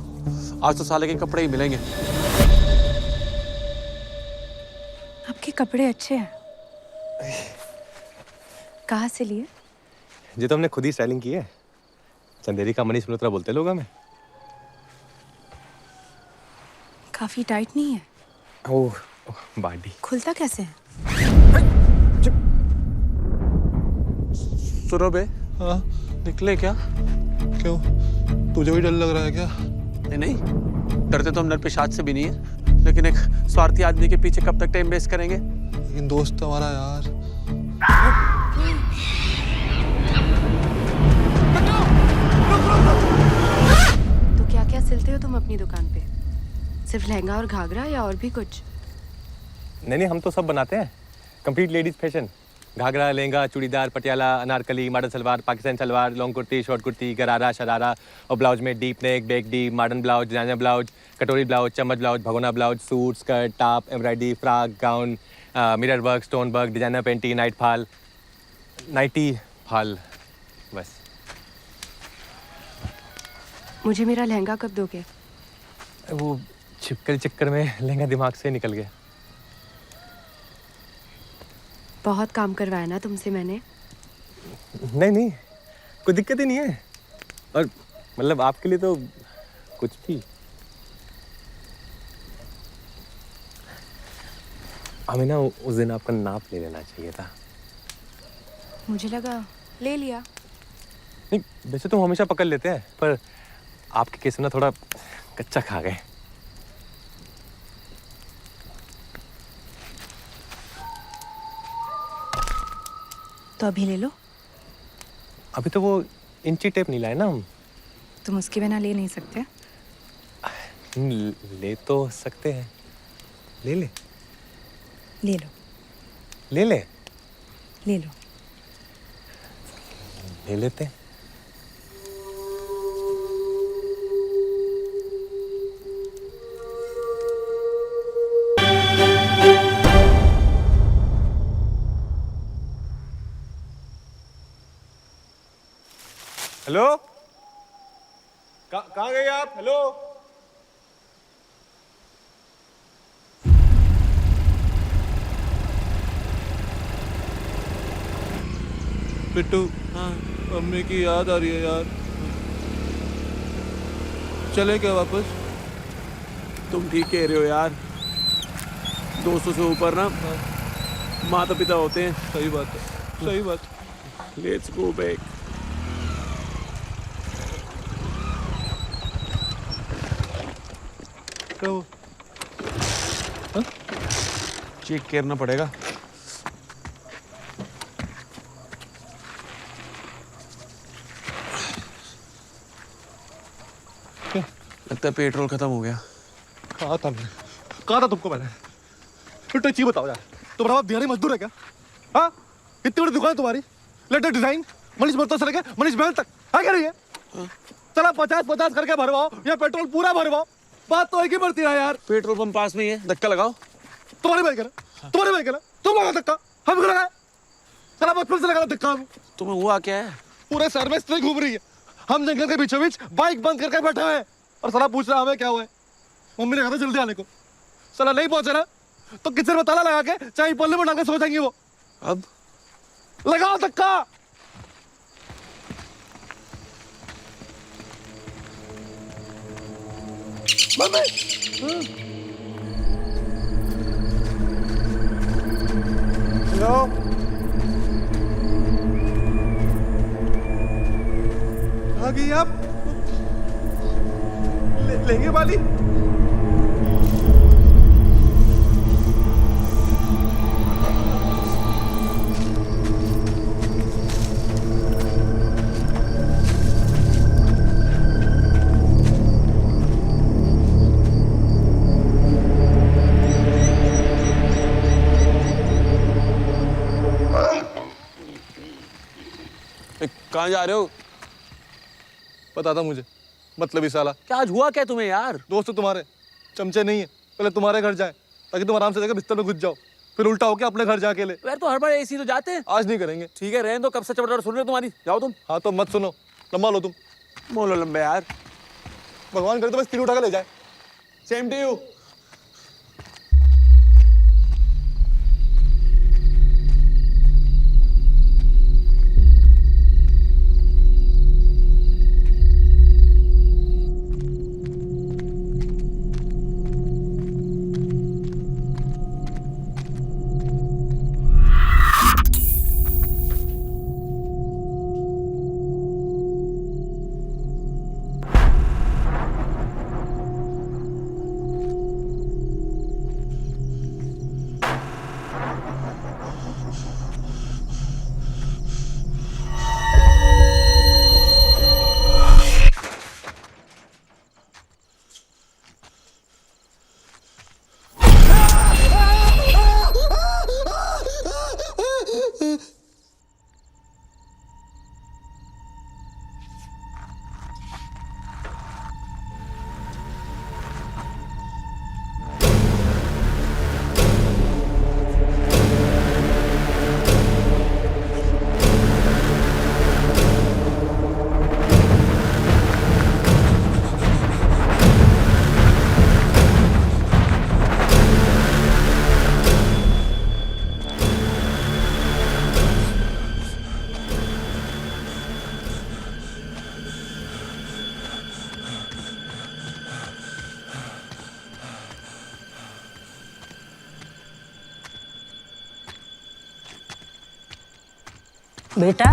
आज तो साले के कपड़े ही मिलेंगे। आपके कपड़े अच्छे हैं। कहाँ से लिए? ये तो हमने खुद ही स्टाइलिंग की है। चंदेरी का मनीष मल्होत्रा बोलते लोग हमें। काफी टाइट नहीं है? ओह, बॉडी खुलता कैसे है? सुनो बे। हाँ? निकले क्या? क्यों? तुझे भी डर लग रहा है क्या? नहीं, डरते तो हम नरपिशाच से भी नहीं है, लेकिन एक स्वार्थी आदमी के पीछे कब तक टाइम वेस्ट करेंगे? लेकिन दोस्त हमारा यार। तो क्या क्या सिलते हो तुम अपनी दुकान पे? सिर्फ लहंगा और घाघरा या और भी कुछ? नहीं, हम तो सब बनाते हैं। Complete ladies fashion. Ghagra, lehenga, churidar, Patiala, Anarkali, modern salwar, Pakistani salwar, long kurti, short kurti, gharara, sharara और ब्लाउज में deep neck, back deep, modern blouse, designer blouse, कटोरी ब्लाउज, चम्मच ब्लाउज, भगोना blouse, suit, skirt, top, embroidery, frock, gown, mirror work, stone work, designer panty, nighty fall, बस। मुझे मेरा लहंगा कब दोगे? वो छिपकली चक्कर में लहंगा दिमाग से निकल गया। बहुत काम करवाया ना तुमसे मैंने। नहीं, कोई दिक्कत ही नहीं है। और मतलब आपके लिए तो कुछ भी। हमें ना उस दिन आपका नाप ले लेना चाहिए था। मुझे लगा ले लिया। नहीं, वैसे तो हम हमेशा पकड़ लेते हैं, पर आपके केस में ना थोड़ा कच्चा खा गए। तो अभी ले लो। अभी तो वो इंची टेप नहीं लाए ना हम। तुम उसके बिना ले नहीं सकते? ले तो सकते हैं। ले ले। ले लो। ले ले। ले लो। ले लेते हैं। हेलो, कहाँ गए आप? हेलो, बिट्टू, मम्मी की याद आ रही है यार। चले क्या वापस? तुम ठीक कह रहे हो यार। दोस्तों से ऊपर ना माता पिता होते हैं। सही बात है, सही बात। Let's go back. चेक करना पड़ेगा। लगता है पेट्रोल खत्म हो गया। कहा था तुमको मैंने। फिर चीज बताओ यार, तुम्हारा बाप बिहारी मजदूर है क्या? हाँ, इतनी बड़ी दुकान है तुम्हारी, लेटेस्ट डिजाइन, मनीष मल्होत्रा से लेके मनीष महल तक आ क्या रही है? चला 50-50 करके भरवाओ या पेट्रोल पूरा भरवाओ, बात तो एक ही पड़ती है यार। पेट्रोल पंप पास में ही है, धक्का लगाओ। तुम्हारी बाइक है ना, तुम्हारी बाइक है ना, तुम लगा धक्का, हम क्यों लगाए? चला बचपन से लगा धक्का। तुम्हें हुआ क्या है? पूरे शहर में स्त्री घूम रही है, हम जंगल के बीचों बीच बाइक बंद करके बैठे हुए हैं और साला पूछ रहा हमें क्या हुआ है। मम्मी ने कहा था जल्दी आने को, साला नहीं पहुंचे ना तो किचन में ताला लगा के चाय पल्ले में डाल के सो जाएंगी वो। अब लगाओ धक्का। हेलो, कहाँ गई आप? लेंगे वाली? कहाँ जा रहे हो? पता था मुझे, मतलब ही साला। क्या आज हुआ क्या तुम्हें यार? दोस्त तो तुम्हारे चमचे नहीं है, पहले तुम्हारे घर जाए ताकि तुम आराम से जाकर बिस्तर में घुस जाओ, फिर उल्टा होके अपने घर जाके ले। यार तो हर बार ऐसी तो जाते हैं। आज नहीं करेंगे। ठीक है, रहने दो, कब से चपड़ सुन रहे तुम्हारी, जाओ तुम। हाँ तो मत सुनो, लंबा लो तुम। बोलो लंबे यार। भगवान करे तो बस तीन उठा के ले जाए। Same to you. बेटा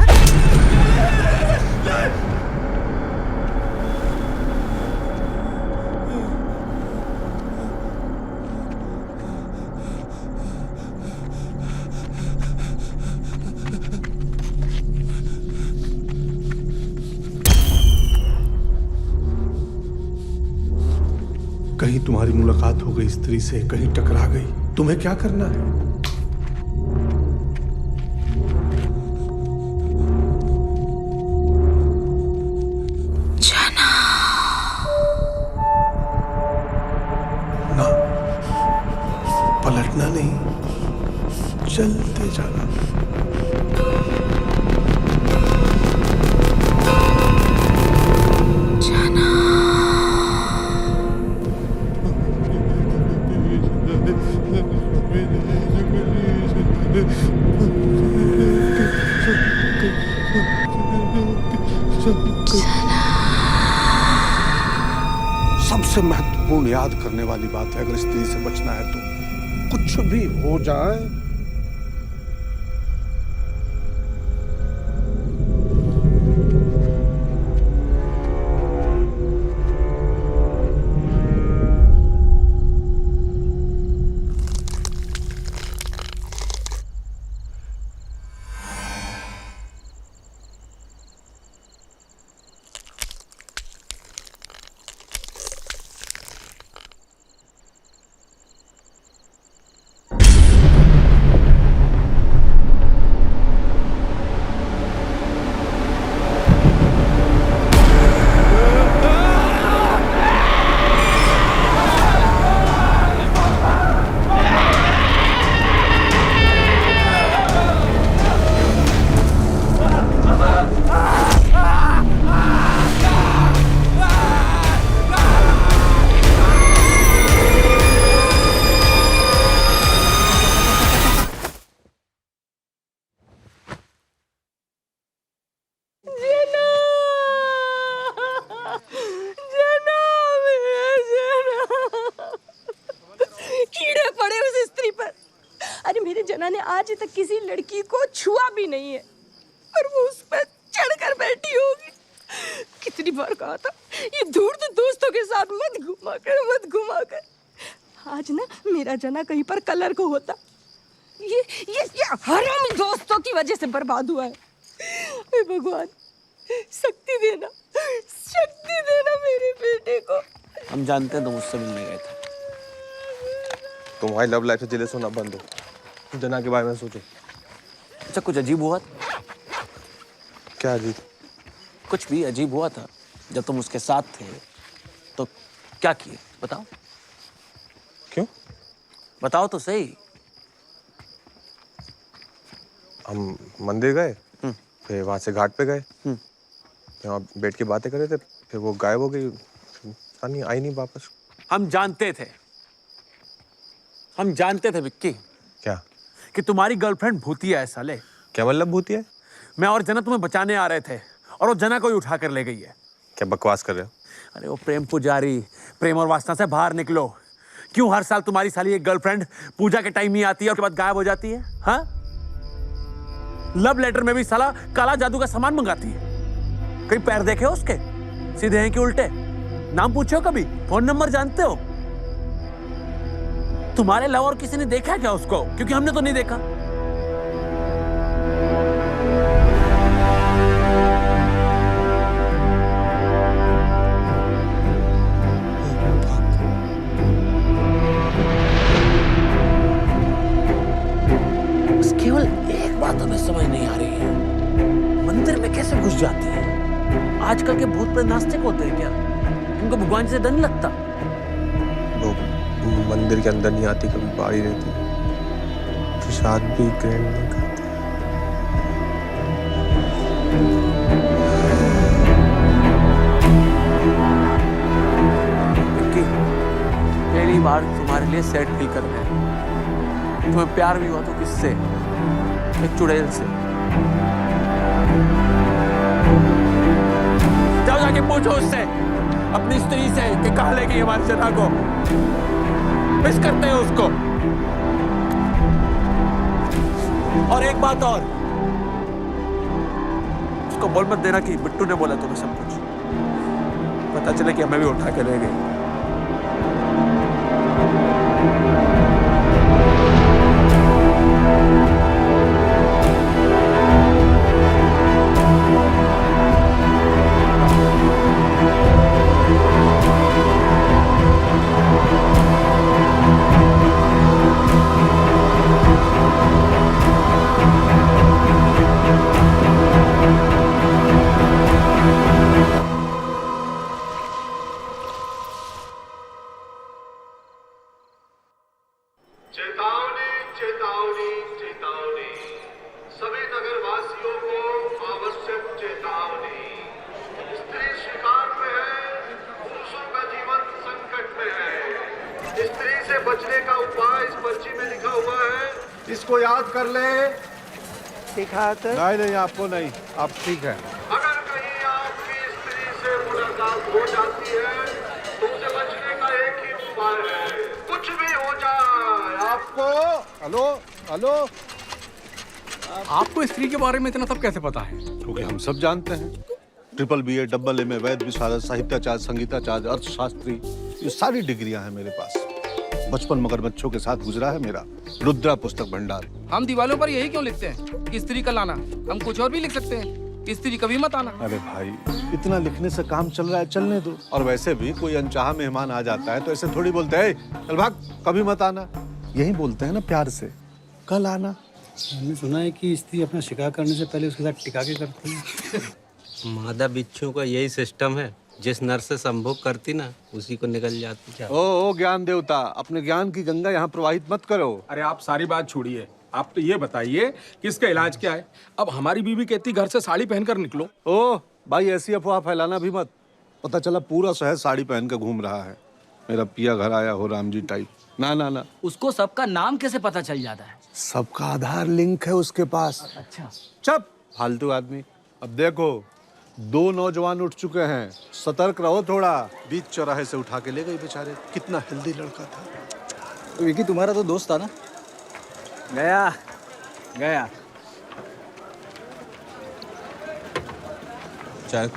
कहीं तुम्हारी मुलाकात हो गई स्त्री से, कहीं टकरा गई, तुम्हें क्या करना है? ना, पलटना नहीं, चलते जाना। सबसे महत्वपूर्ण याद करने वाली बात है, अगर स्त्री से बचना है तो कुछ भी हो जाए जना ने आज तक किसी लड़की को छुआ भी नहीं है और वो उस पर चढ़कर बैठी होगी। कितनी बार कहा था ये दूर तो दोस्तों के साथ मत घुमा कर। आज ना मेरा जना कहीं पर कलर को होता। ये हरामी दोस्तों की वजह से बर्बाद हुआ है। हे भगवान, शक्ति देना मेरे बेटे को। हम जानते हैं तुम मुझसे मिलने गए थे। तुम्हारी लव लाइफ से जेलस होना बंद हो, जना के बारे में सोचो। अच्छा, कुछ अजीब हुआ? क्या अजीब? कुछ भी अजीब हुआ था जब तुम उसके साथ थे तो क्या किए बताओ? क्यों? बताओ तो सही। हम मंदिर गए, फिर वहां से घाट पे गए, वहाँ बैठ के बातें कर रहे थे, फिर वो गायब हो गई, आई नहीं वापस। हम जानते थे विक्की। क्या? कि तुम्हारी गर्लफ्रेंड भूतिया है साले। क्या मतलब भूतिया है? मैं और जना तुम्हें बचाने आ रहे थे और वो जना को ही उठा कर ले गई है। क्या बकवास कर रहे हो? अरे वो प्रेम पुजारी, प्रेम और वासना से बाहर निकलो। क्यों हर साल तुम्हारी साली एक गर्लफ्रेंड पूजा के टाइम ही आती है और उसके बाद गायब हो जाती है? हाँ, लव लेटर में भी साला काला जादू का सामान मंगाती है। कहीं पैर देखे हो उसके? सीधे हैं कि उल्टे? नाम पूछे हो कभी? फोन नंबर जानते हो? तुम्हारे अलावा और किसी ने देखा है क्या उसको? क्योंकि हमने तो नहीं देखा। बस केवल एक बात हमें समझ नहीं आ रही है, मंदिर में कैसे घुस जाती है? आजकल के भूत प्रेत नास्तिक होते हैं क्या? इनको भगवान से डर नहीं लगता? मंदिर के अंदर नहीं आती, कभी बाहर ही रहती, प्रसाद भी ग्रहण नहीं करती। विक्की, पहली बार तुम्हारे लिए सैड फील कर रहे हैं। तुम्हें प्यार भी हुआ तो किससे? एक चुड़ैल से। जाओ जाके पूछो उससे, अपनी स्त्री से, कि कहाँ ले गई हमारी जना को। मिस करते हैं उसको। और एक बात और, उसको बोल मत देना कि बिट्टू ने बोला तुम्हें सब कुछ। पता चले कि हमें भी उठा के ले गई। इसको याद कर ले। नहीं, आपको नहीं, आप ठीक है। अगर कहीं आपकी स्त्री से मुलाकात हो जाती है तो उसे बचने का एक ही उपाय है, कुछ भी हो जाए आपको। हेलो, आपको स्त्री के बारे में इतना सब कैसे पता है? क्योंकि हम सब जानते हैं। ट्रिपल BA, डबल MA, वैद विशारद, साहित्याचार्य, संगीताचार्य, अर्थशास्त्री, ये सारी डिग्रियां हैं मेरे पास। बचपन मगरमच्छों के साथ गुजरा है मेरा। रुद्रा पुस्तक भंडार। हम दीवारों पर यही क्यों लिखते हैं कि स्त्री का लाना? हम कुछ और भी लिख सकते हैं कि स्त्री कभी मत आना। अरे भाई, इतना लिखने से काम चल रहा है, चलने दो। और वैसे भी कोई अनचाहा मेहमान आ जाता है तो ऐसे थोड़ी बोलते हैं चल भाग, कभी मत आना। यही बोलते हैं ना प्यार से, कल आना। मैंने सुना है कि स्त्री अपना शिकार करने से पहले उसके साथ टिका के करती है। मादा बिच्छू का यही सिस्टम है, जिस नर से संभोग करती ना उसी को निकल जाती। ओ ज्ञान देवता, अपने ज्ञान की गंगा यहाँ प्रवाहित मत करो। अरे आप सारी बात छोड़िए, आप तो ये बताइए कि इसका इलाज क्या है? अब हमारी बीवी कहती घर से साड़ी पहनकर निकलो। ओ भाई, ऐसी अफवाह फैलाना भी मत। पता चला पूरा शहर साड़ी पहन कर घूम रहा है। मेरा पिया घर आया हो राम जी टाइप। ना, उसको सबका नाम कैसे पता चल जाता है? सबका आधार लिंक है उसके पास। अच्छा, चुप फालतू आदमी। अब देखो, 2 नौजवान उठ चुके हैं, सतर्क रहो थोड़ा। बीच चौराहे से उठा के ले गई बेचारे। कितना हेल्दी लड़का था। तो विकी तुम्हारा तो दोस्त था ना? गया। चाय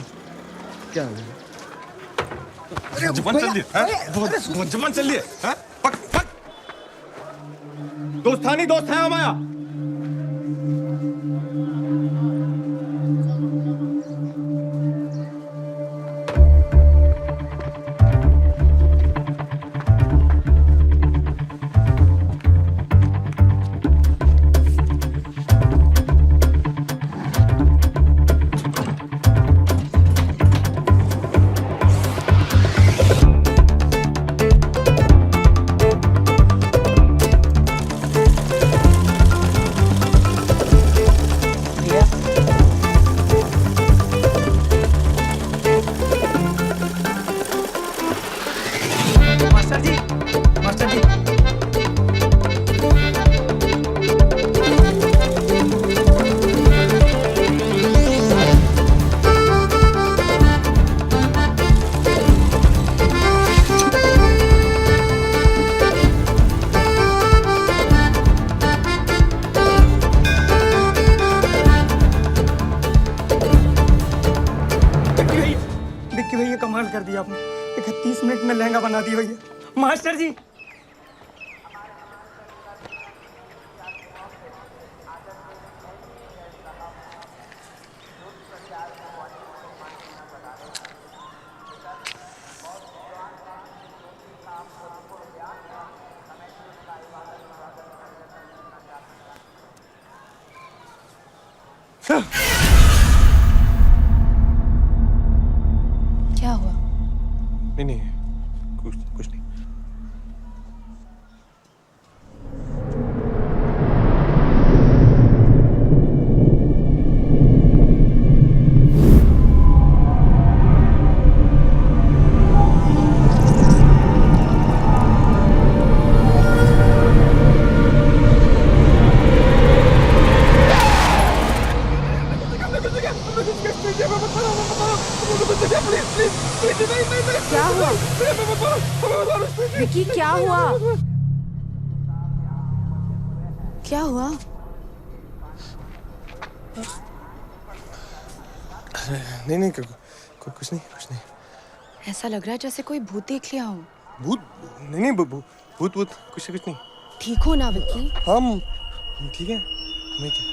क्या जवान चल दिए जवान चल दिए पक पक दोस्तानी दोस्त है हमारा विक्की भैया कमाल कर दिया आपने 31 मिनट में लहंगा बना दिया भैया मास्टर जी। क्या हुआ? नहीं कुछ नहीं। क्या हुआ? विकी क्या हुआ? क्या हुआ? नहीं कुछ नहीं। ऐसा लग रहा है जैसे कोई भूत देख लिया हो। भूत नहीं भूत कुछ नहीं। ठीक हो ना विकी? हम ठीक है। हमें क्या?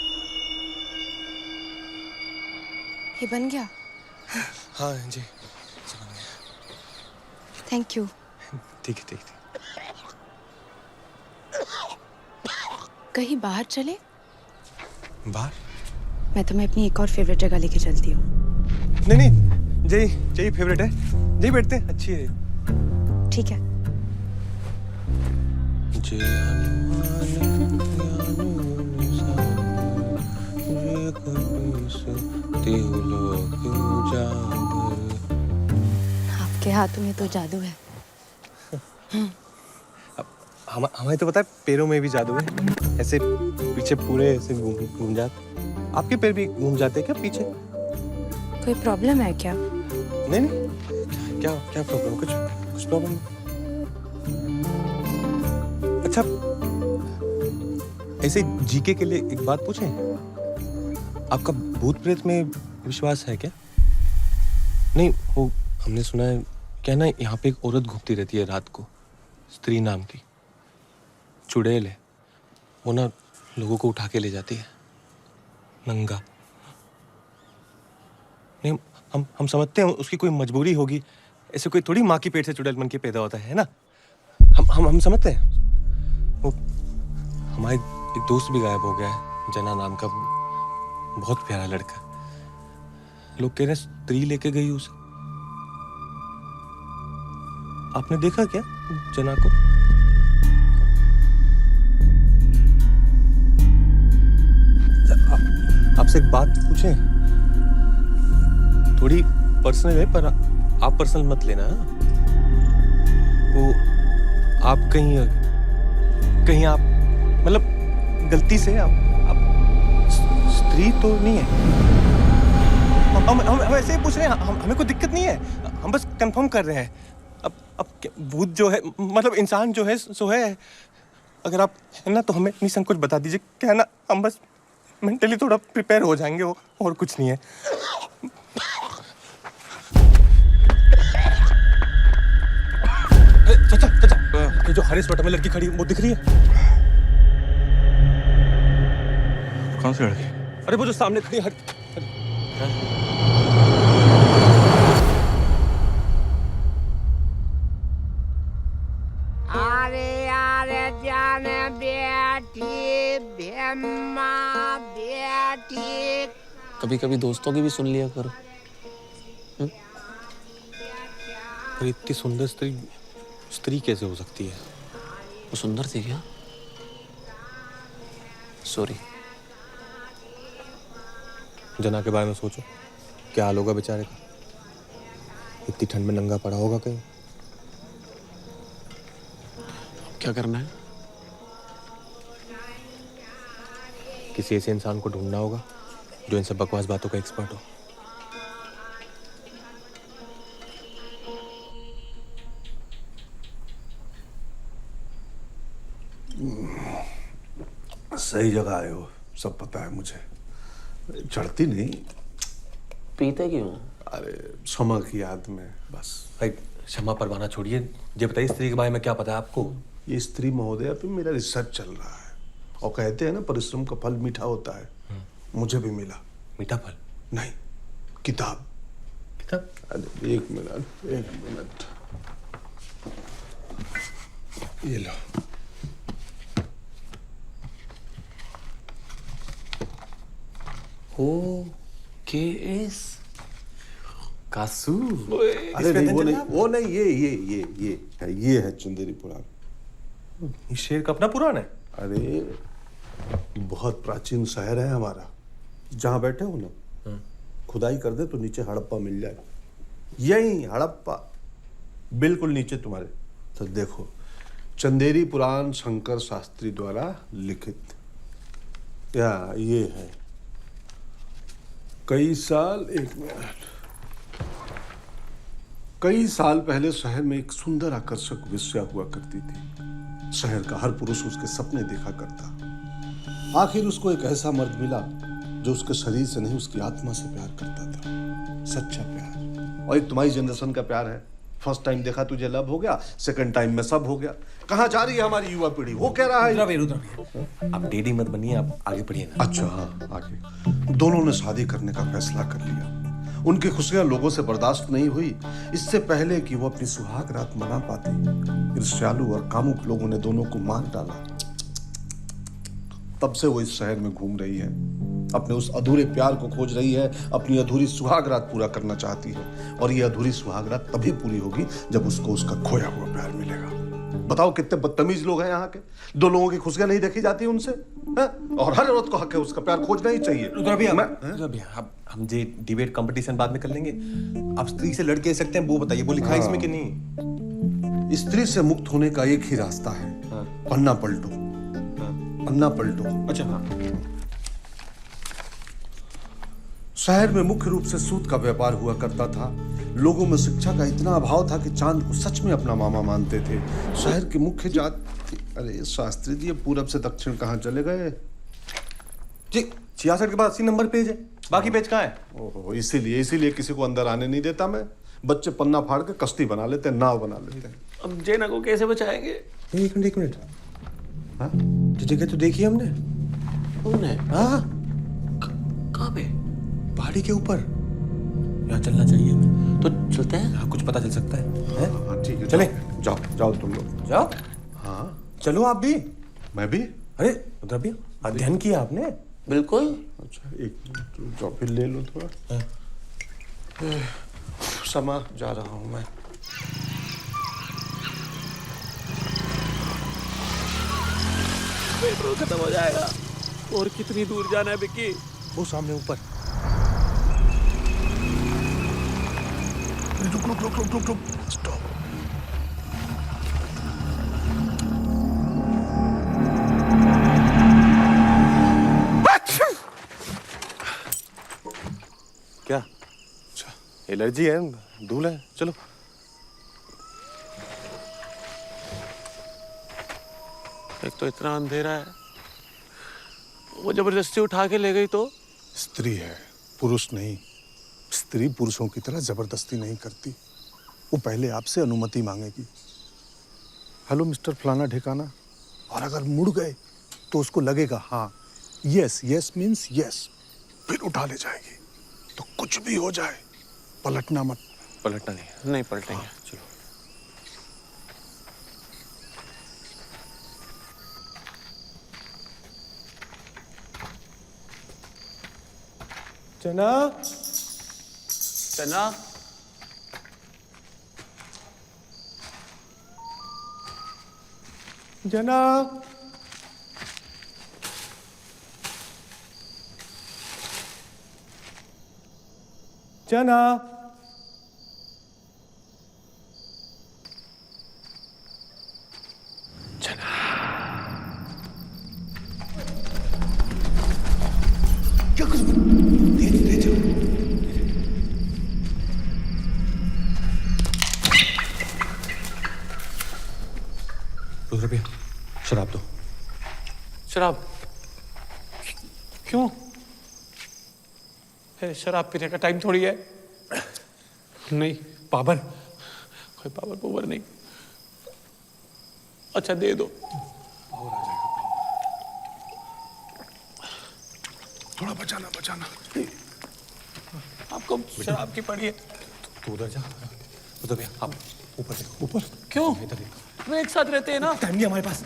ये बन गया? हाँ जी थैंक यू। ठीक है। कहीं बाहर चले? बाहर? मैं तुम्हें अपनी एक और फेवरेट जगह लेके चलती हूँ। नहीं जय फेवरेट है। जय बैठते हैं अच्छी है। ठीक है। आपके हाथों में तो जादू है। हमें तो पता है पैरों में भी जादू है। ऐसे पीछे पूरे ऐसे घूम जाते। आपके पैर भी घूम जाते हैं क्या पीछे? कोई प्रॉब्लम है क्या? नहीं क्या प्रॉब्लम? कुछ प्रॉब्लम नहीं। अच्छा ऐसे जीके के लिए एक बात पूछें, आपका भूत प्रेत में विश्वास है क्या? नहीं वो हमने सुना है क्या ना, यहाँ पे एक औरत घूमती रहती है रात को, स्त्री नाम की, चुड़ैल है वो ना, लोगों को उठा के ले जाती है नंगा। नहीं हम समझते हैं उसकी कोई मजबूरी होगी, ऐसे कोई थोड़ी माँ की पेट से चुड़ैल बन के पैदा होता है ना। हम समझते हैं। वो हमारे एक दोस्त भी गायब हो गया है, जना नाम का, बहुत प्यारा लड़का। लोग कह रहे हैं स्त्री लेके गई उसे। आपने देखा क्या जना को? आपसे एक बात पूछें, थोड़ी पर्सनल है पर आप पर्सनल मत लेना। वो आप कहीं आप मतलब गलती से आप स्त्री तो नहीं है? हम ऐसे ही पूछ रहे हैं, हमें कोई दिक्कत नहीं है, हम बस कंफर्म कर रहे हैं। अब भूत जो है मतलब इंसान जो है सो है। अगर आप है ना तो हमें निसंकोच बता दीजिए, क्या है ना, हम बस मेंटली थोड़ा प्रिपेयर हो जाएंगे, और कुछ नहीं है। हमारे स्वेटर में लड़की खड़ी वो दिख रही है। कौन सी लड़की? अरे वो जो सामने खड़ी है। अरे अरे जाने बेटी बेम्मा बेटी। कभी कभी दोस्तों की भी सुन लिया करो। अरे इतनी सुंदर स्त्री कैसे हो सकती है? वो सुंदर थी क्या? सॉरी। जना के बारे में सोचो, क्या हाल होगा बेचारे का। इतनी ठंड में नंगा पड़ा होगा कहीं। क्या करना है? किसी ऐसे इंसान को ढूंढना होगा जो इन सब बकवास बातों का एक्सपर्ट हो। सही जगह आए हो, सब पता है मुझे। चढ़ती नहीं। पीते क्यों? अरे क्षमा की याद में बस। भाई क्षमा परवाना छोड़िए, ये बताइए स्त्री के बारे में क्या पता है आपको? ये स्त्री महोदया पे मेरा रिसर्च चल रहा है और कहते हैं ना परिश्रम का फल मीठा होता है। मुझे भी मिला। मीठा फल? नहीं, किताब। किताब? अरे एक मिनट। ये लो। KS कासू। अरे नहीं, वो नहीं, ये है चंदेरी पुराण। ये शेर का अपना पुराण है? अरे बहुत प्राचीन शहर है हमारा। जहाँ बैठे हो ना, खुदाई कर दे तो नीचे हड़प्पा मिल जाए। यही हड़प्पा बिल्कुल नीचे तुम्हारे। तो देखो, चंदेरी पुराण शंकर शास्त्री द्वारा लिखित। या ये है कई साल पहले शहर में एक सुंदर आकर्षक वेश्या हुआ करती थी। शहर का हर पुरुष उसके सपने देखा करता। आखिर उसको एक ऐसा मर्द मिला जो उसके शरीर से नहीं उसकी आत्मा से प्यार करता था। सच्चा प्यार। और एक तुम्हारी जनरेशन का प्यार है। फर्स्ट टाइम देखा तुझे लव हो गया, सेकंड टाइम में सब हो गया। कहाँ जा रही है हमारी युवा पीढ़ी? वो कह रहा है। रुद्रा आप डेडी मत बनिए, आप आगे बढ़िए ना। अच्छा हाँ, आगे। दोनों ने शादी करने का फैसला कर लिया। उनकी खुशियां लोगों से बर्दाश्त नहीं हुई। इससे पहले कि वो अपनी सुहाग रात मना पाती, ईर्ष्यालु और कामुक लोगों ने दोनों को मार डाला। तब से वो इस शहर में घूम रही है, अपने उस अधूरे प्यार को खोज रही है, अपनी अधूरी सुहाग रात पूरा करना चाहती है। और ये अधूरी सुहाग रात तभी पूरी होगी जब उसको उसका खोया हुआ प्यार मिलेगा। बताओ कितने बदतमीज लोग हैं यहाँ के। दो लोगों की खुशियां नहीं देखी जाती उनसे, है? और हर औरत को हक है उसका प्यार खोजना ही चाहिए। रुद्रा भैया, हम ये डिबेट कंपटीशन बाद में कर लेंगे। आप स्त्री से लड़ के सकते हैं, वो बताइए, वो लिखा है इसमें कि नहीं? स्त्री से मुक्त होने का एक ही रास्ता है। पन्ना पलटो। पन्ना पलटो। अच्छा हाँ। शहर में मुख्य रूप से सूत का व्यापार हुआ करता था। लोगों में शिक्षा का इतना अभाव था कि चांद को सच में अपना मामा मानते थे। शहर की मुख्य जाति। अरे शास्त्री जी, पूरब से दक्षिण कहाँ चले गए? जी 66 के बाद 80 नंबर पेज है, बाकी पेज कहाँ है? ओहो, इसीलिए किसी को अंदर आने नहीं देता मैं। बच्चे पन्ना फाड़ के कश्ती बना लेते हैं, नाव बना लेते हैं। अब जेना को कैसे बचाएंगे? एक मिनट। हाँ जगह तो देखी हमने। उन्हें? हाँ। कहाँ पे? पहाड़ी के ऊपर। यहाँ चलना चाहिए हमें। तो चलते हैं? हाँ, कुछ पता चल सकता है। हाँ ठीक है, चले। जाओ तुम लोग जाओ। हाँ चलो आप भी। मैं भी। अरे रुद्रा भैया, अध्ययन किया आपने? बिल्कुल। अच्छा एक मिनट, जाओ फिर ले लो थोड़ा। समा जा रहा हूँ मैं। पेट्रोल खत्म हो जाएगा। और कितनी दूर जाना है विक्की? वो सामने ऊपर। रुक। स्टॉप। क्या? अच्छा एलर्जी है, धूल है। चलो। एक तो इतना अंधेरा है, वो जबरदस्ती उठा के ले गई तो? स्त्री है, पुरुष नहीं। स्त्री पुरुषों की तरह जबरदस्ती नहीं करती। वो पहले आपसे अनुमति मांगेगी। हेलो मिस्टर फलाना ठिकाना, और अगर मुड़ गए तो उसको लगेगा हाँ यस यस मीन्स यस, फिर उठा ले जाएगी। तो कुछ भी हो जाए पलटना मत। पलटना नहीं पलटेंगे। चलो। चना चना जना जना क्या कुछ धीरे चलो। रुपया शराब दो। शराब क्यों? शराब पीने का टाइम थोड़ी है। नहीं पावर, कोई पावर पोवर नहीं। अच्छा दे दो। थोड़ा बचाना बचाना। आपको शराब की पड़ी है। तू उधर जा, उधर भैया आप ऊपर देखो। ऊपर क्यों? वो एक साथ रहते हैं ना। टाइम नहीं हमारे पास।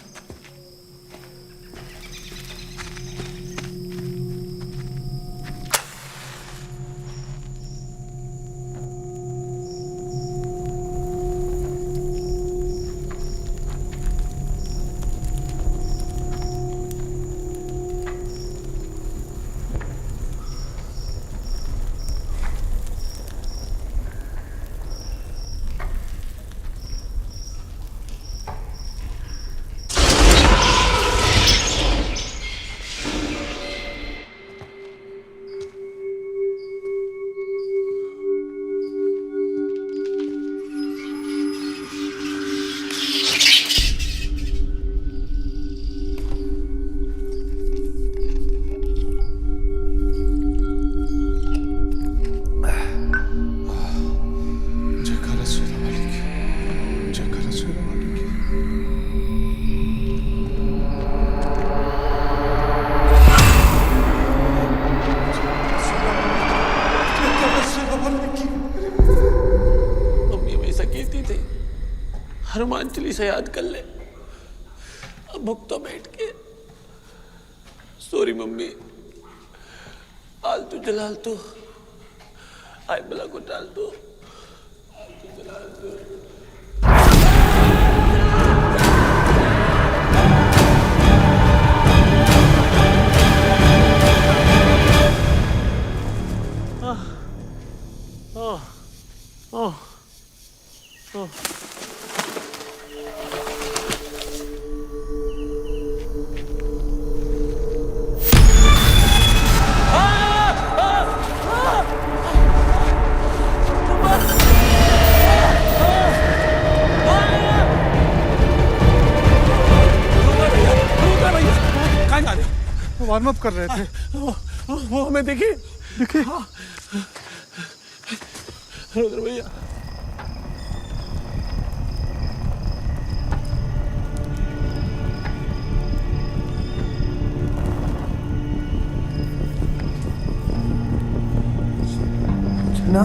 हनुमान चालीसा याद कर ले। अब भुगतो बैठ के। सॉरी मम्मी, आलतू जलालतू आय बला को डाल दो। आलतू जलालतू वार्म अप कर रहे थे। वो हमें दिखे दिखे। रुद्र भैया ना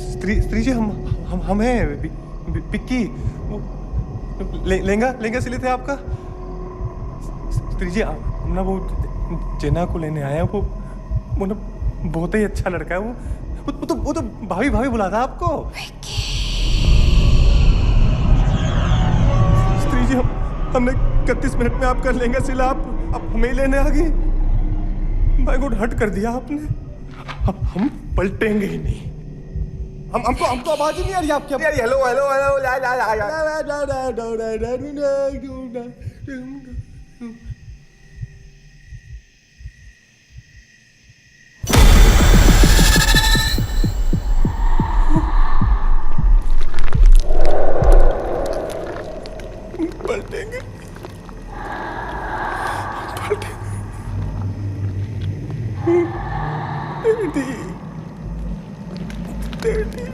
स्त्री जी हम हैं पिक्की। लहंगा सिले थे आपका। स्त्री जी हम ना वो जेना को लेने आए हैं। वो ना बहुत ही अच्छा लड़का है। वो तो भाभी भाभी बुला था आपको। स्त्री जी हमने 31 मिनट में आप कर लेंगे सिला, आप हमें लेने आ गए। भाई गुड हट कर दिया आपने। अब हम पलटेंगे ही नहीं। हमको आवाज ही नहीं आ रही आपकी। हेलो हेलो हेलो पलटेंगे डैडी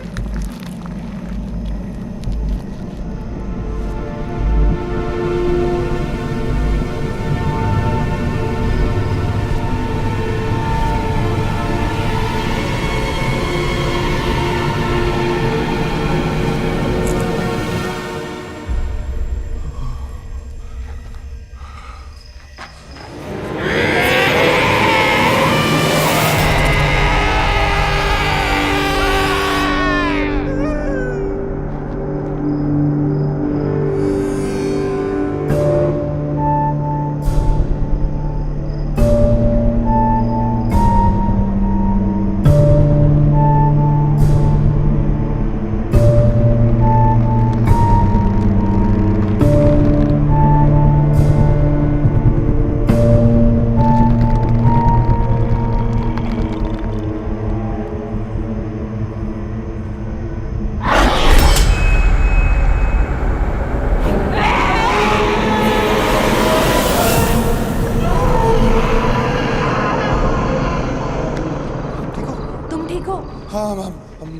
हाँ हम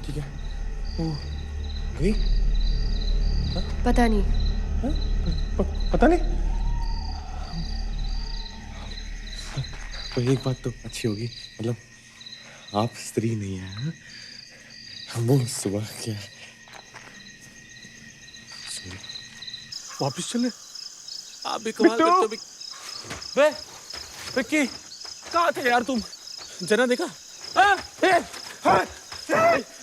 ठीक है। वो गई? पता नहीं। पता नहीं। तो एक बात तो अच्छी होगी, मतलब आप स्त्री नहीं है। हाँ? हम वो सुबह क्या वापिस चले? आप भी कमाल करते हो। बे विक्की कहाँ थे यार तुम? जना देखा?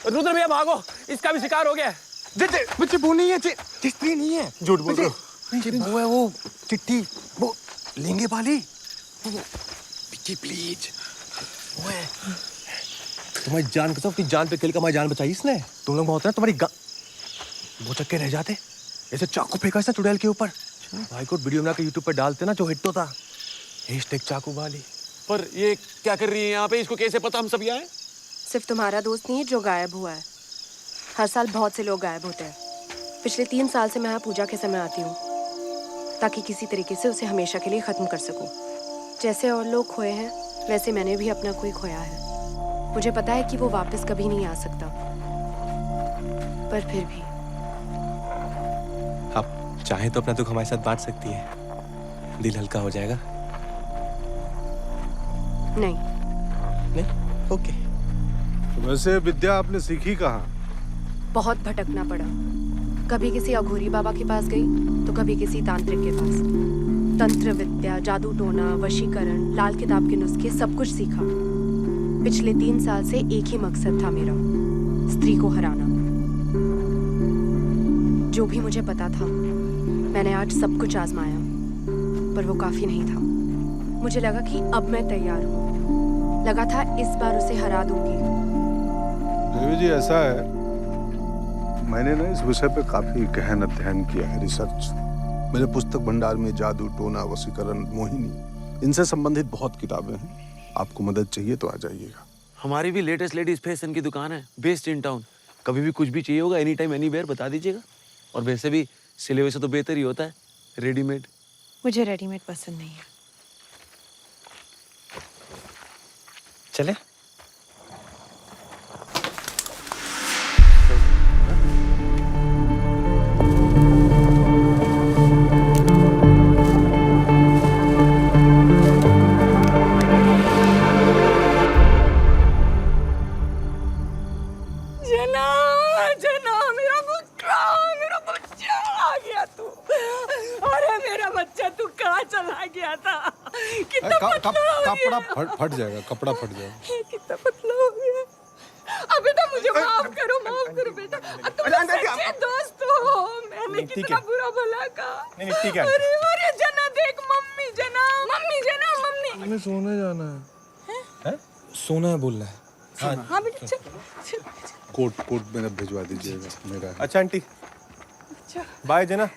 रुद्र भैया भागो, इसका भी शिकार हो गया। बच्चे वो नहीं है, चिट्ठी नहीं है। झूठ बोल रहे हो। वो है वो चिट्ठी, वो लेंगे वाली। विक्की प्लीज, वो है। तुम्हारी जान कसम, अपनी जान पे खेल कर हमारी जान बचाई इसने। तुम लोग होते हैं तुम्हारी वो चक्के रह जाते। ऐसे चाकू फेंका इसने चुड़ैल के ऊपर। भाई को वीडियो बना के यूट्यूब पे डालते ना, जो हिट होता। हैशटैग चाकू वाली। पर ये क्या कर रही है यहाँ पे? इसको कैसे पता हम सब यहाँ हैं? सिर्फ तुम्हारा दोस्त नहीं है जो गायब हुआ है। हर साल बहुत से लोग गायब होते हैं। पिछले 3 साल से मैं यहाँ पूजा के समय आती हूँ, ताकि किसी तरीके से उसे हमेशा के लिए खत्म कर सकूं। जैसे और लोग खोए हैं, वैसे मैंने भी अपना कोई खोया है। मुझे पता है कि वो वापस कभी नहीं आ सकता, पर फिर भी। आप चाहे तो अपना दुख हमारे साथ बांट सकती है, दिल हल्का हो जाएगा। नहीं। ओके। तो वैसे विद्या आपने सीखी कहाँ? बहुत भटकना पड़ा। कभी किसी अघोरी बाबा के पास गई, तो कभी किसी तांत्रिक के पास। तंत्र विद्या, जादू टोना, वशीकरण, लाल किताब के नुस्खे, सब कुछ सीखा। पिछले 3 साल से एक ही मकसद था मेरा, स्त्री को हराना। जो भी मुझे पता था, मैंने आज सब कुछ आजमाया, पर वो काफी नहीं था। मुझे लगा कि अब मैं तैयार हूँ। लगा था इस बार उसे हरा दूंगी। देवी जी, ऐसा है, मैंने ना इस विषय पे काफी गहन अध्ययन किया है, रिसर्च। मेरे पुस्तक भंडार में जादू टोना, वशीकरण, मोहिनी, इनसे संबंधित बहुत किताबें हैं। आपको मदद चाहिए तो आ जाइएगा। हमारी भी लेटेस्ट लेडीज फैशन की दुकान है, बेस्ड इन टाउन। कभी भी कुछ भी चाहिए होगा, एनी टाइम एनीवेयर बता दीजिएगा। और वैसे भी सिले हुए से तो बेहतर ही होता है रेडीमेड। मुझे रेडीमेड पसंद नहीं है। चले? कपड़ा फट जाएगा, कपड़ा फट जाएगा। कितना पतला हो गया। अब बेटा मुझे माफ करो बेटा। तुम सच्चे दोस्त हो। मैंने तूने कितना बुरा भला कहा। नहीं ठीक है अरे अरे जना देख मम्मी जना मम्मी। हमें सोने जाना है। सोना है बोल रहा है। हाँ बेटा चल। कोट मेरा भिजवा दीजिएगा मेरा। अच्छा आंटी बाय जना।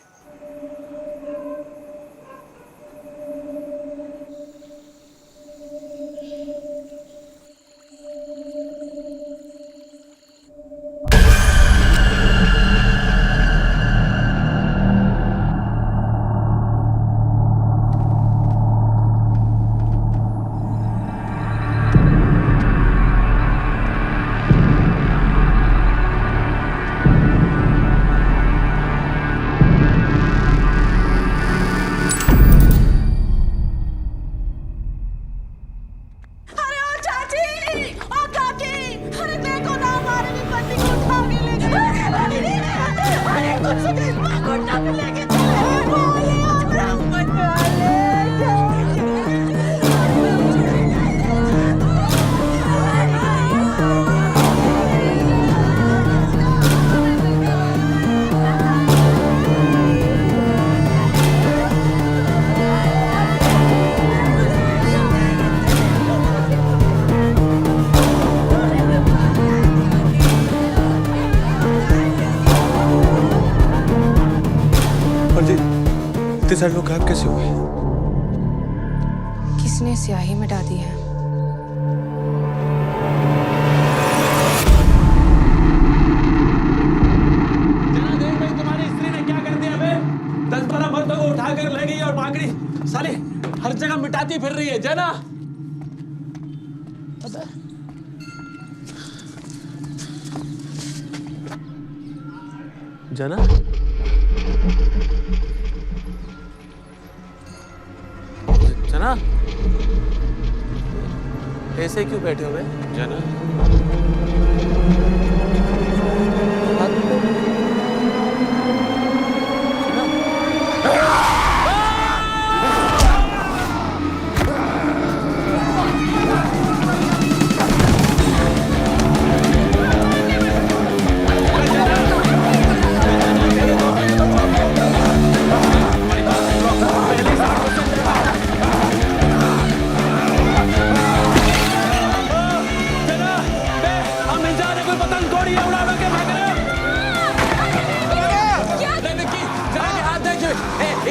इतने सारे लोग गायब कैसे हुए? किसने स्याही मिटा दी है? देख भाई तुम्हारी स्त्री ने क्या कर दिया बे? 10-12 मर्दों को उठाकर ले गई और माकड़ी साली हर जगह मिटाती फिर रही है जना। जना जना ऐसे क्यों बैठे हुए जना?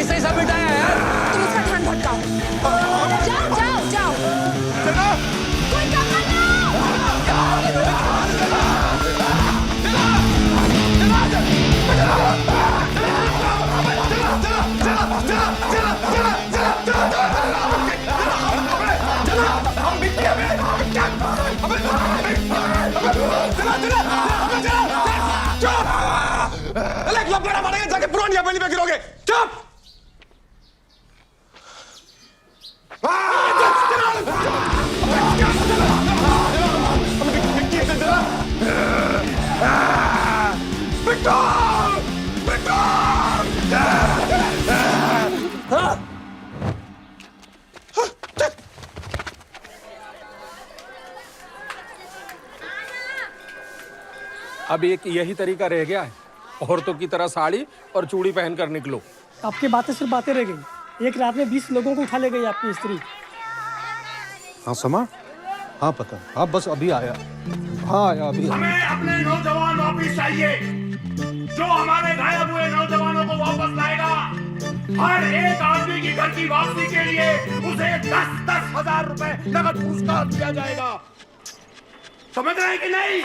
इसे सब मिटाया यार। तुम उसका ध्यान भटकाओ। जाओ जाओ जाओ। कोई जाके पुरानी पहली पे गिरोगे। चुप। अब एक यही तरीका रह गया है, औरतों की तरह साड़ी और चूड़ी पहनकर निकलो। आपकी बातें सिर्फ बातें रह गई। एक रात में 20 लोगों को उठा ले गई आपकी स्त्री। हाँ समा, हाँ पता, हाँ बस अभी आया। हाँ आया अभी। हमें अपने नौजवान वापिस चाहिए, जो हमारे गायब हुए नौजवानों को वापस लाएगा। हर एक आदमी की घर की वापसी के लिए उसे 10-10 हजार रुपए नगद पुरस्कार दिया जाएगा। समझ रहे हैं कि नहीं?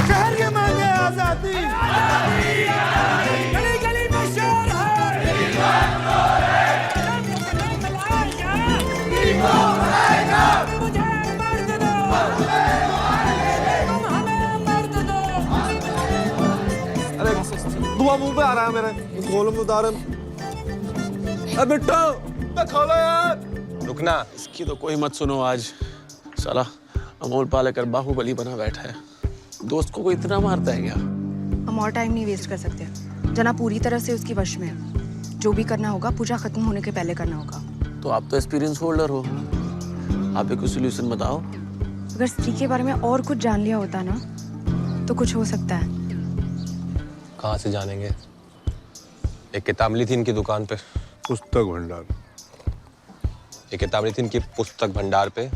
शहर के मांगे आजादी, गली गली में शोर है। मुझे मर्द दो, तुम हमें मर्द दो। अरे दुआ मुंह पे आ रहा है मेरे, खोलो मुदारम। अबे बिट्टू खोलो यार। रुकना, इसकी तो कोई मत सुनो। आज साला अमोल पालेकर बाहुबली बना बैठा है। दोस्त को कोई इतना मारता है क्या? हम और टाइम नहीं वेस्ट कर सकते। जना पूरी तरह से उसकी वश में है। जो भी करना होगा पूजा खत्म होने के पहले करना होगा। तो आप तो एक्सपीरियंस होल्डर हो, आप एक सोल्यूशन बताओ। अगर स्त्री के बारे में और कुछ जान लिया होता ना तो कुछ हो सकता है। कहाँ से जानेंगे? एक किताब मिली थी इनकी दुकान पे, पुस्तक भंडार। एक किताब मिली थी इनकी पुस्तक भंडार पे,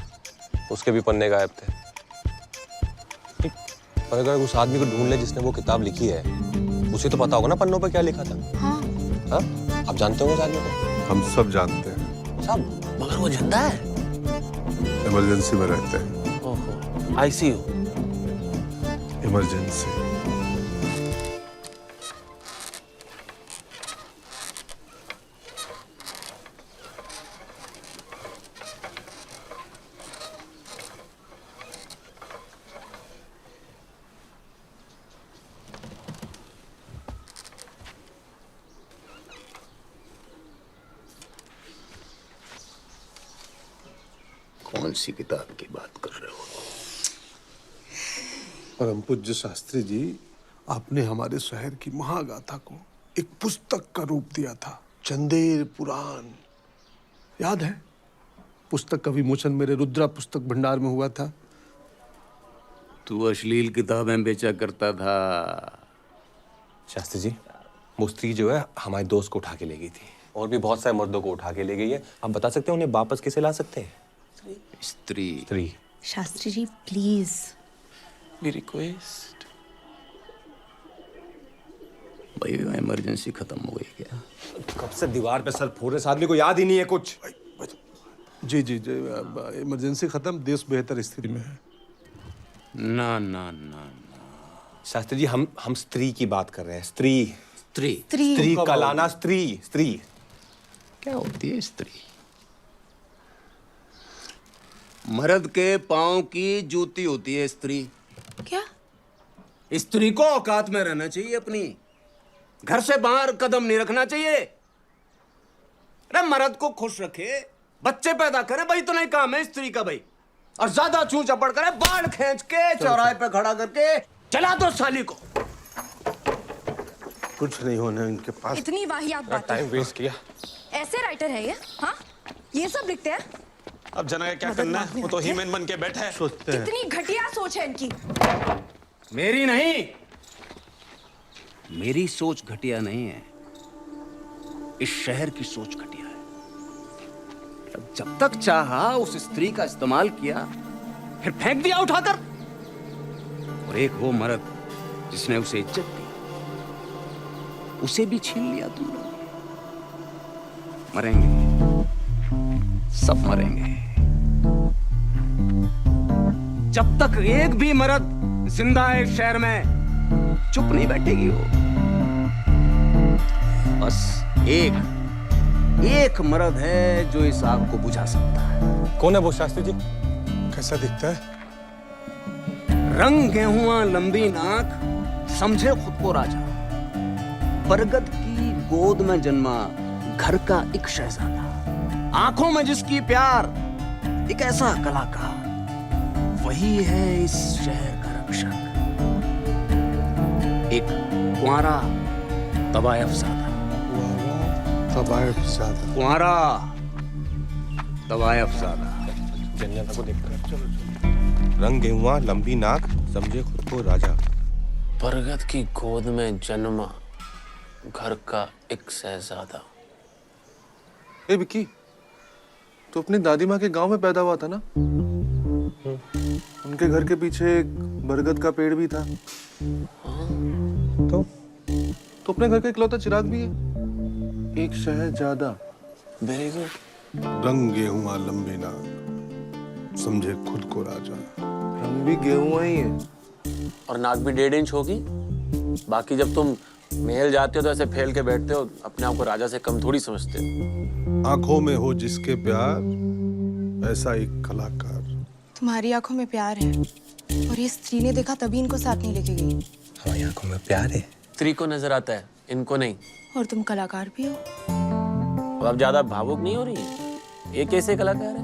उसके भी पन्ने गायब थे। पर अगर उस आदमी को ढूंढ ले जिसने वो किताब लिखी है, उसे तो पता होगा ना पन्नों पे क्या लिखा था। हाँ? आप जानते हो उस आदमी को? हम सब जानते हैं। सब? मगर वो जिंदा है? इमरजेंसी में रहते हैं। ओहो, आईसीयू। इमरजेंसी। कौन सी किताब की बात कर रहे हो? परम पूज्य शास्त्री जी, आपने हमारे शहर की महागाथा को एक पुस्तक का रूप दिया था, चंदेर पुराण। याद है? पुस्तक का विमोचन मेरे रुद्रा पुस्तक भंडार में हुआ था। तू अश्लील किताबें बेचा करता था। शास्त्री जी, वो स्त्री जो है हमारे दोस्त को उठा के ले गई थी, और भी बहुत सारे मर्दों को उठा के ले गई है। आप बता सकते हैं उन्हें वापस कैसे ला सकते हैं? स्त्री। शास्त्री जी प्लीज। मेरी रिक्वेस्ट। भाई इमरजेंसी खत्म हो गई क्या? कब से दीवार पे सर फोड़ रहे, इस आदमी को याद ही नहीं है कुछ। जी जी जी, इमरजेंसी खत्म, देश बेहतर स्थिति में है। ना ना ना शास्त्री जी, हम स्त्री की बात कर रहे हैं। स्त्री स्त्री स्त्री का लाना। स्त्री स्त्री क्या होती है? स्त्री मर्द के पांव की जूती होती है स्त्री। क्या? स्त्री को औकात में रहना चाहिए अपनी, घर से बाहर कदम नहीं रखना चाहिए। अरे मर्द को खुश रखे, बच्चे पैदा करे, भाई तो नहीं काम है स्त्री का भाई। और ज्यादा चूं चपड़ करे, बाल खींच के चौराहे पे खड़ा करके चला दो साली को। कुछ नहीं होने इनके पास। इतनी वाहियात बातें। टाइम वेस्ट किया। ऐसे राइटर है ये? हाँ, ये सब लिखते हैं? अब जना का क्या करना है? वो तो हीमैन बन के बैठा है। सोचते हैं। कितनी घटिया सोच है इनकी। मेरी नहीं, मेरी सोच घटिया नहीं है, इस शहर की सोच घटिया है। जब तक चाहा उस स्त्री का इस्तेमाल किया, फिर फेंक दिया उठाकर। और एक वो मर्द जिसने उसे इज्जत दी, उसे भी छीन लिया तुम लोग। मरेंगे, सब मरेंगे। जब तक एक भी मर्द जिंदा है इस शहर में, चुप नहीं बैठेगी वो। बस एक मर्द है जो इस आग को बुझा सकता है। कौन है वो शास्त्री जी? कैसा दिखता है? रंग गेहुआ लंबी नाक, समझे खुद को राजा। बरगद की गोद में जन्मा घर का एक शहजादा, आंखों में जिसकी प्यार, एक ऐसा कलाकार, वही है इस शहर का रक्षक। एक कुंवारा तवायफज़ादा। कुंवारा तवायफज़ादा। जन्नत को देखकर रंग गेहुआ लंबी नाक, समझे खुद को राजा। बरगद की गोद में जन्मा घर का एक शहजादा। ए विक्की, तो अपनी दादी माँ के गांव में पैदा हुआ था ना? उनके घर के पीछे एक बरगद का पेड़ भी था। तो अपने घर का इकलौता चिराग भी है, एक शहजादा। Very good. रंग गेहुआ लंबी नाक, समझे खुद को राजा। रंग भी गेहुआ ही है। और नाक भी 1.5 इंच होगी। बाकी जब तुम महल जाते हो तो ऐसे फैल के बैठते हो, अपने आप को राजा से कम थोड़ी समझते हो। आंखों में हो जिसके प्यार, ऐसा एक कलाकार। तुम्हारी आंखों में प्यार है, और ये स्त्री ने देखा तभी इनको साथ नहीं लेके गई। हमारी आंखों में प्यार है। स्त्री को नजर आता है, इनको नहीं। और तुम कलाकार भी हो। तो अब ज्यादा भावुक नहीं हो रही है? ये कैसे कलाकार है?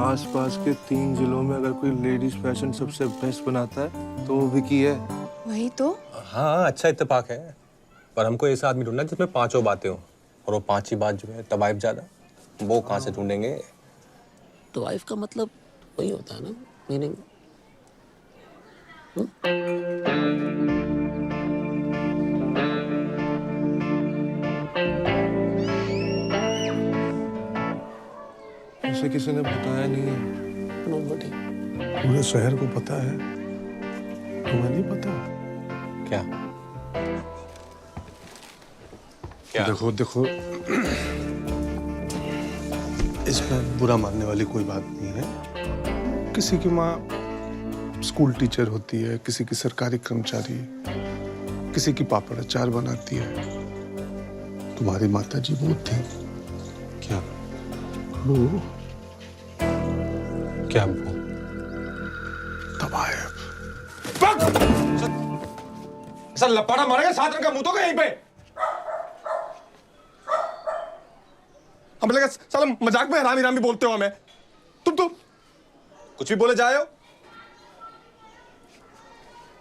आसपास के 3 जिलों में अगर कोई लेडीज फैशन सबसे बेस्ट बनाता है तो वो विकी है। वही तो। हाँ, अच्छा इत्तेफाक है। पर हमको ऐसा आदमी ढूंढना जिसमें 5 बातें हो, और वो 5 ही बात जो है तवाइफज़ादा, वो कहाँ से ढूंढेंगे? तवाइफ का मतलब वही होता है ना, मीनिंग। ऐसे किसी ने बताया नहीं है। Nobody. पूरे शहर को पता है, तुम्हें नहीं पता? क्या? देखो देखो, इसमें बुरा मानने वाली कोई बात नहीं है। किसी की माँ स्कूल टीचर होती है, किसी की सरकारी कर्मचारी, किसी की पापड़ अचार बनाती है। तुम्हारी माता जी वो थी। क्या? वो क्या वो? तबायब। ऐसा लपाड़ा मारेगा 7 रंग का मुंह तो का यहीं पे। हम लगा साला मजाक में हरामी रामी बोलते हो हमें। तुम कुछ भी बोले जाए हो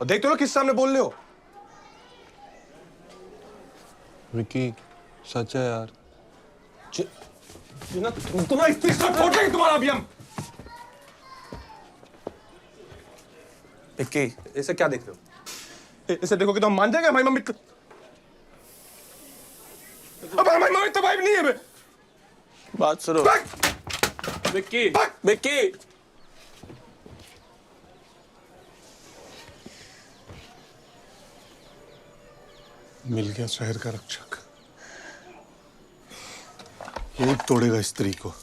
और देखते हो किस सामने बोल रहे हो। विकी सच है यार। तुम्हारा इतनी सब फोड़ देंगे तुम्हारा अभी हम। विक्की, ऐसे क्या देख रहे हो? इसे देखोगे तो हम मान जाएंगे हमारी मम्मी। अब हमारी मम्मी तबाही नहीं है बे। बात सुनो। विक्की, विक्की। मिल गया शहर का रक्षक। ये तोड़ेगा स्त्री को।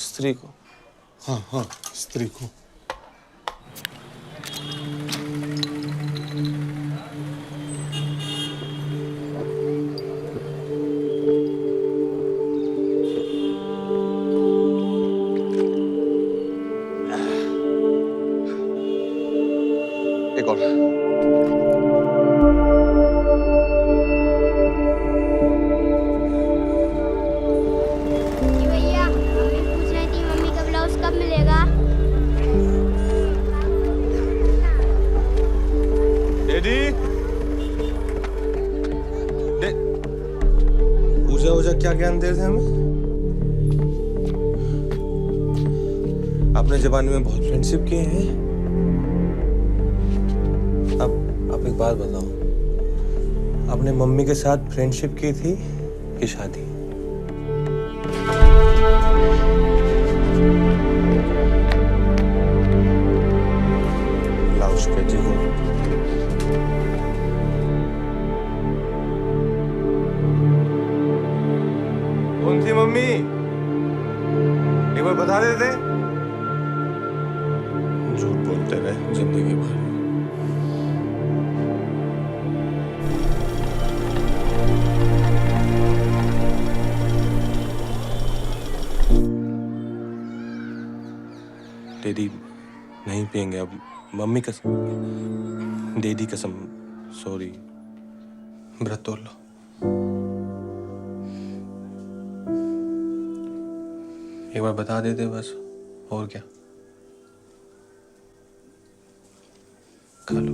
स्त्री को? हाँ हाँ, स्त्री को। एक और। भैया, मम्मी पूछ रही थी मम्मी का ब्लाउज कब मिलेगा? डैडी, पूजा वूजा क्या ज्ञान दे रहे थे हमें? आपने जवानी में बहुत फ्रेंडशिप किए हैं। अब एक बात बताओ, आपने मम्मी के साथ फ्रेंडशिप की थी कि शादी? ब्लाउज पेटी को कौन थी मम्मी? एक बार बता देते। झूठ बोलते रहे जिंदगी भर। डैडी नहीं पियेंगे अब। मम्मी कसम, डैडी कसम, सॉरी। व्रत तोड़ लो। एक बार बता देते बस, और क्या। खा लो।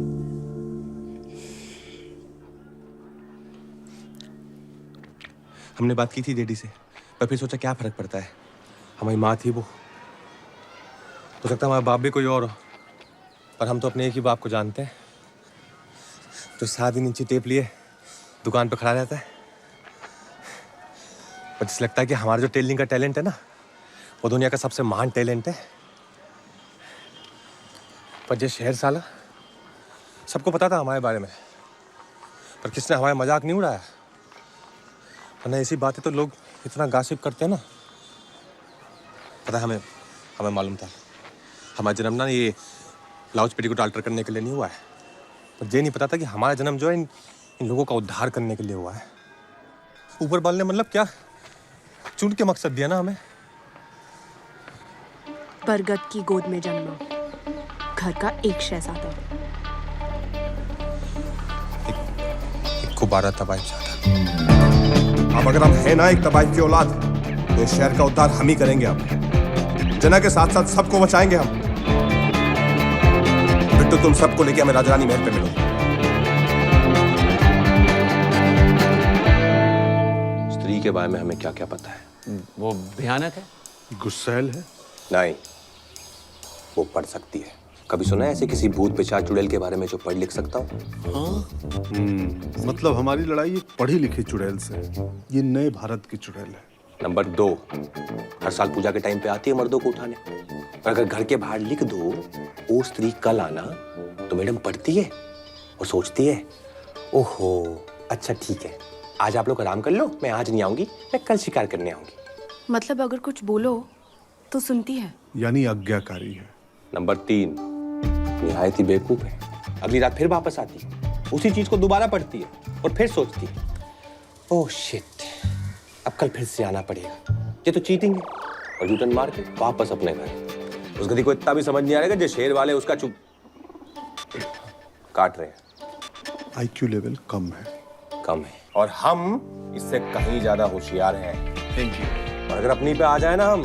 हमने बात की थी डैडी से, पर फिर सोचा क्या फर्क पड़ता है, हमारी माँ थी वो। हो सकता है हमारा बाप भी कोई और हो, पर हम तो अपने एक ही बाप को जानते हैं, जो 7 इंची टेप लिए दुकान पे खड़ा रहता है। पर जिसे लगता है कि हमारा जो टेलरिंग का टैलेंट है ना, वो दुनिया का सबसे महान टैलेंट है। पर ये शहर साला, सबको पता था हमारे बारे में, पर किसने हमारा मजाक नहीं उड़ाया। वरना ऐसी बातें तो लोग इतना गासिप करते हैं ना। पता है हमें मालूम था हमारा जन्म ना ये ब्लाउज पेटी को अल्टर करने के लिए नहीं हुआ है। पर ये नहीं पता था कि हमारा जन्म जो है इन लोगों का उद्धार करने के लिए हुआ है। ऊपर वाले ने मतलब क्या चुन के मकसद दिया ना हमें। बरगद की गोद में जन्मा, घर का एक शहजादा। को 12 तबाही चाहता। अब अगर हम हैं ना एक तबाही की औलाद, तो इस शहर का उद्धार हम ही करेंगे। अब जना के साथ साथ सबको बचाएंगे हम। फिर तो तुम सबको लेके हमें राजरानी महल पे मिलो। स्त्री के बारे में हमें क्या क्या पता है? वो भयानक है, गुस्सैल है। नहीं, वो पढ़ सकती है। कभी सुना है ऐसे किसी भूत पिशाच चुड़ैल के बारे में जो पढ़ लिख सकता हो? मतलब हमारी लड़ाई एक पढ़ी लिखी चुड़ैल से। ये नए भारत की चुड़ैल है। नंबर 2, हर साल पूजा के टाइम पे आती है मर्दों को उठाने, और अगर घर के बाहर लिख दो ओ स्त्री कल आना, तो मैडम पढ़ती है और सोचती है ओहो अच्छा ठीक है, आज आप लोग आराम कर लो, मैं आज नहीं आऊंगी, मैं कल शिकार करने आऊंगी। मतलब अगर कुछ बोलो तो सुनती है, यानी आज्ञाकारी है। नंबर 3, निहायत ही बेवकूफ है। अगली रात फिर वापस आती है, उसी चीज को दोबारा पढ़ती है और फिर सोचती है ओह शिट, अब कल फिर से आना पड़ेगा, ये तो चीटिंग है, और यूटर्न मार के वापस अपने घर। उस गधी को इतना भी समझ नहीं आ रहा जो शेर वाले उसका चुप काट रहे हैं। आईक्यू लेवल कम है। और हम इससे कहीं ज्यादा होशियार हैं। Thank you. और अगर अपनी पे आ जाए ना हम,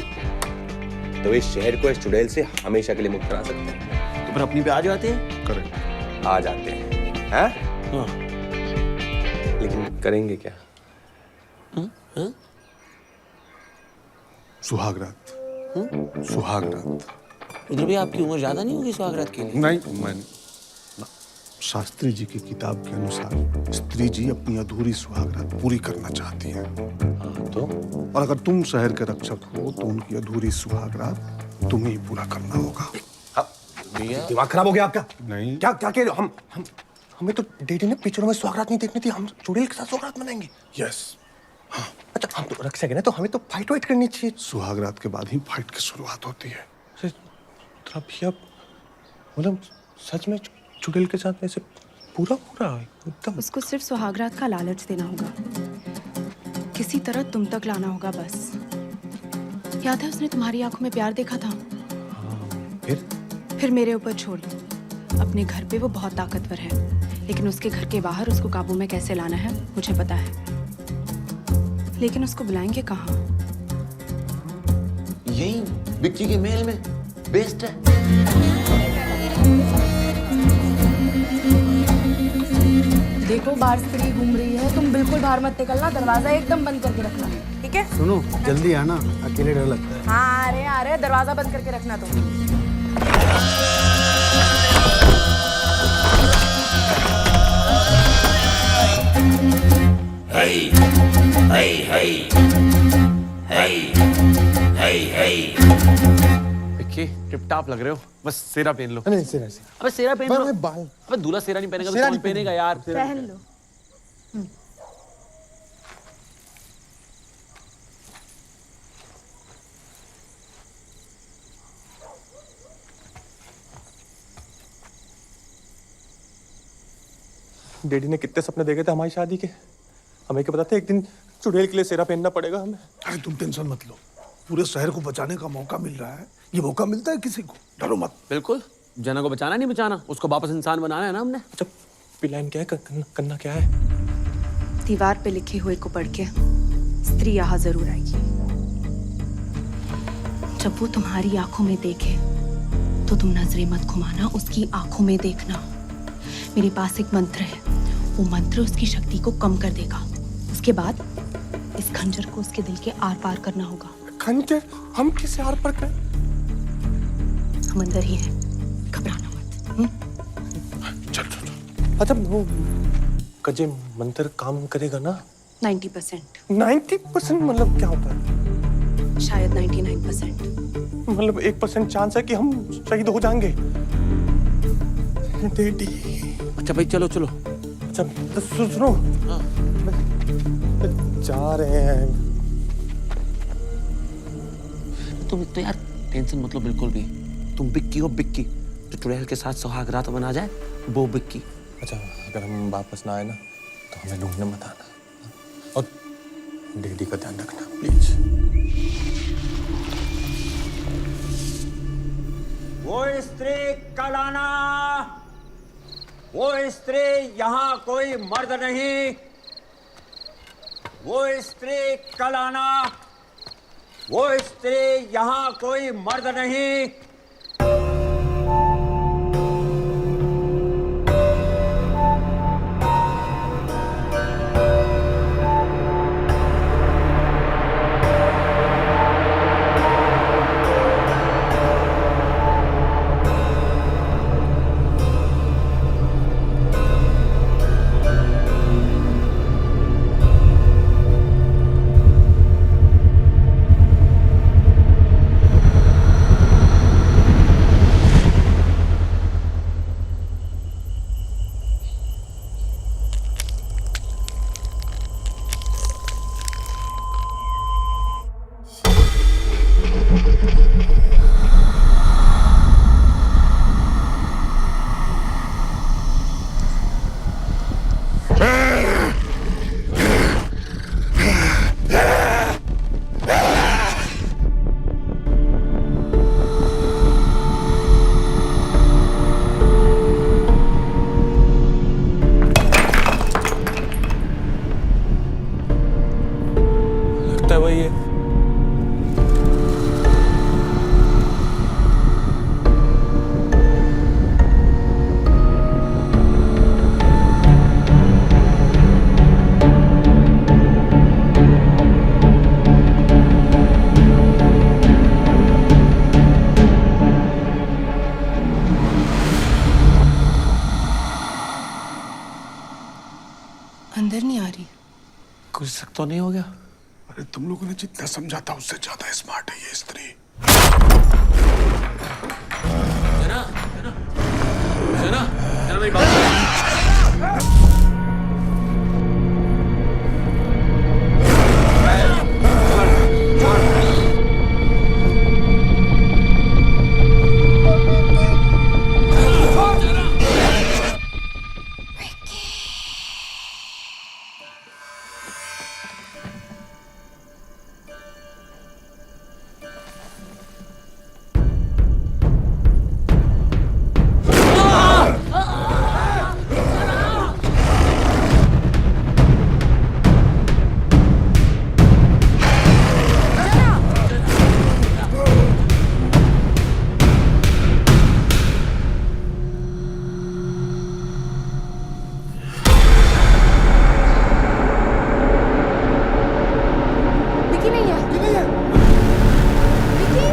तो इस शहर को इस चुड़ैल से हमेशा के लिए मुक्त करा सकते हैं। तो फिर अपनी पे आ जाते हैं? करेक्ट, आ जाते हैं। हाँ? लेकिन करेंगे क्या? सुहाग रात। सुहाग रात। उधर भी आपकी उम्र ज्यादा नहीं होगी सुहाग रात के लिए? नहीं, मैंने शास्त्री जी की किताब के अनुसार स्त्री जी अपनी अधूरी सुहाग रात पूरी करना चाहती हैं। तो और अगर तुम शहर के रक्षक हो तो उनकी अधूरी सुहाग रात तुम्हें ही पूरा करना होगा। दिमाग खराब हो गया आपका? नहीं। क्या क्या कह रहे हो? हमें तो डैडी ने पिक्चरों में सुहाग रात नहीं देखनी थी, हम चुड़ैल के साथ सुहाग रात मनाएंगे। यस। अच्छा हम तो रक्षक है ना, तो हमें तो फाइट वाइट करनी चाहिए। सुहाग रात के बाद ही फाइट की शुरुआत होती है। तो अभी अब मतलब सच में चुड़ैल के साथ ऐसे पूरा एकदम। उसको सिर्फ सुहागरात का लालच देना होगा, किसी तरह तुम तक लाना होगा बस। याद है उसने तुम्हारी आंखों में प्यार देखा था? फिर मेरे ऊपर छोड़ दो। अपने घर पे वो बहुत ताकतवर है, लेकिन उसके घर के बाहर उसको काबू में कैसे लाना है मुझे पता है। लेकिन उसको बुलाएंगे कहाँ? यही बिक्की के मेल में बेस्ट है। देखो बाहर स्त्री घूम रही है, तुम बिल्कुल बाहर मत निकलना, दरवाजा एकदम बंद करके रखना, ठीक है? सुनो जल्दी आना, अकेले डर लगता है। हाँ आ रहे दरवाजा बंद करके रखना तुम। Hey, hey, hey, hey, hey, hey. Vicky tip top लग रहे हो, बस सेरा पहन लो। नहीं सेरा से। अबे सेरा पहन लो। बाल। अबे दूल्हा सेरा नहीं पहनेगा तो कौन पहनेगा यार? पहन लो। डैडी ने कितने सपने देखे थे हमारी शादी के, हमें क्या पता था एक दिन चुड़ैल के लिए सेरा पहनना पड़ेगा हमें। अरे तुम टेंशन मत लो, पूरे शहर को बचाने का मौका मिल रहा है। ये मौका मिलता है किसी को, डरो मत। बिल्कुल, जना को बचाना नहीं बचाना, उसको वापस इंसान बनाना है ना हमने। अच्छा प्लान क्या है, करना क्या है? दीवार पे लिखे हुए को पढ़ के स्त्री यहाँ जरूर आएगी। जब वो तुम्हारी आंखों में देखे तो तुम नजरें मत घुमाना, उसकी आंखों में देखना। मेरे पास एक मंत्र है, वो मंत्र उसकी शक्ति को कम कर देगा। उसके बाद इस खंजर को उसके दिल के आर पार करना होगा। खंजर? हम किसे आर पार करें? हम अंदर ही हैं, घबराना मत। चल। अच्छा वो कजे मंत्र काम करेगा ना? 90%। 90% मतलब क्या होता है? शायद 99%। मतलब 1% चांस है कि हम शहीद हो जाएंगे। डैडी। अच्छा भाई चलो चलो। अच्छा तो सुनो, जा रहे हैं। तुम तो यार टेंशन मत लो बिल्कुल भी। तुम बिक्की हो बिक्की, जो चुड़ैल के साथ सुहाग रात मना जाए वो बिक्की। अच्छा अगर हम वापस ना आए ना तो हमें ढूंढने मत आना, और डैडी का ध्यान रखना प्लीज। वो स्त्री कल आना, वो स्त्री यहाँ कोई मर्द नहीं, वो स्त्री कल आना, वो स्त्री यहाँ कोई मर्द नहीं। ये? अंदर नहीं आ रही। कुछ शक तो नहीं हो गया? अरे तुम लोगों ने जितना समझा था उससे ज्यादा स्मार्ट है ये स्त्री। जना मेरी बात सुनो। विकी नहीं है। विकी।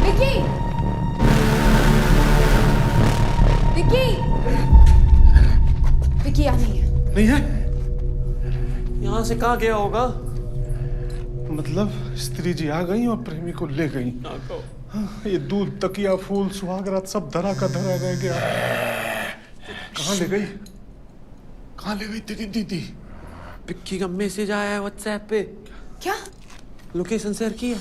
विकी। विकी। विकी यहाँ नहीं है। नहीं है? यहाँ से कहाँ गया होगा? मतलब स्त्री जी आ गई और प्रेमी को ले गई। ये दूध, तकिया, फूल, सुहागरात सब धरा का धरा रह गया। कहाँ ले गई? कहाँ ले गई तेरी दीदी? विक्की का मैसेज आया है व्हाट्सएप पे। क्या? लोकेशन शेयर की है।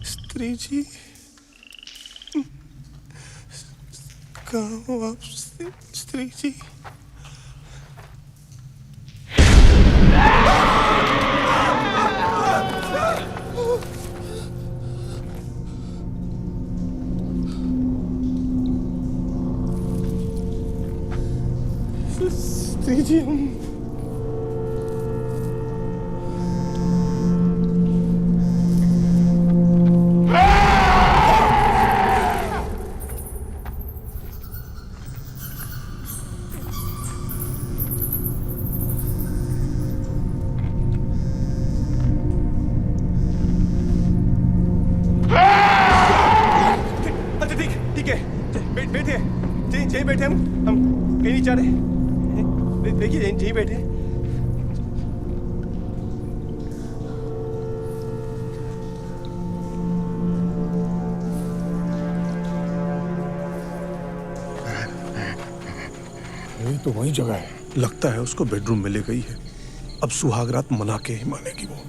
स्त्री जी कहाँ हो आप स्त्री जी? स्त्री जी अच्छा ठीक है बैठे यहीं बैठे हम कहीं नहीं जा रहे। देखिए यहीं बैठे। यही तो वही जगह है। लगता है उसको बेडरूम में ले गई है। अब सुहागरात मना के ही मानेगी वो।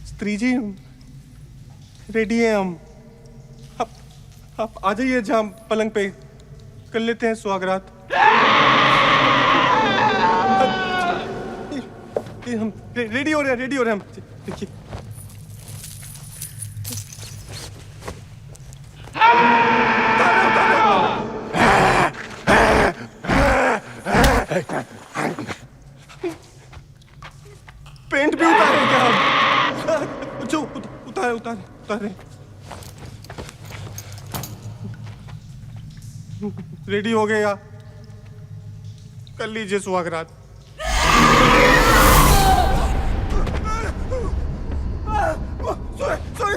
स्त्री जी रेडी है हम। आप आ जाइए जहाँ पलंग पे कर लेते हैं सुहागरात। हम रेडी हो रहे हैं हम। देखिए पेंट भी उतारे क्या हम? जो उतारे रेडी हो गए या कर लीजिए सुहागरात।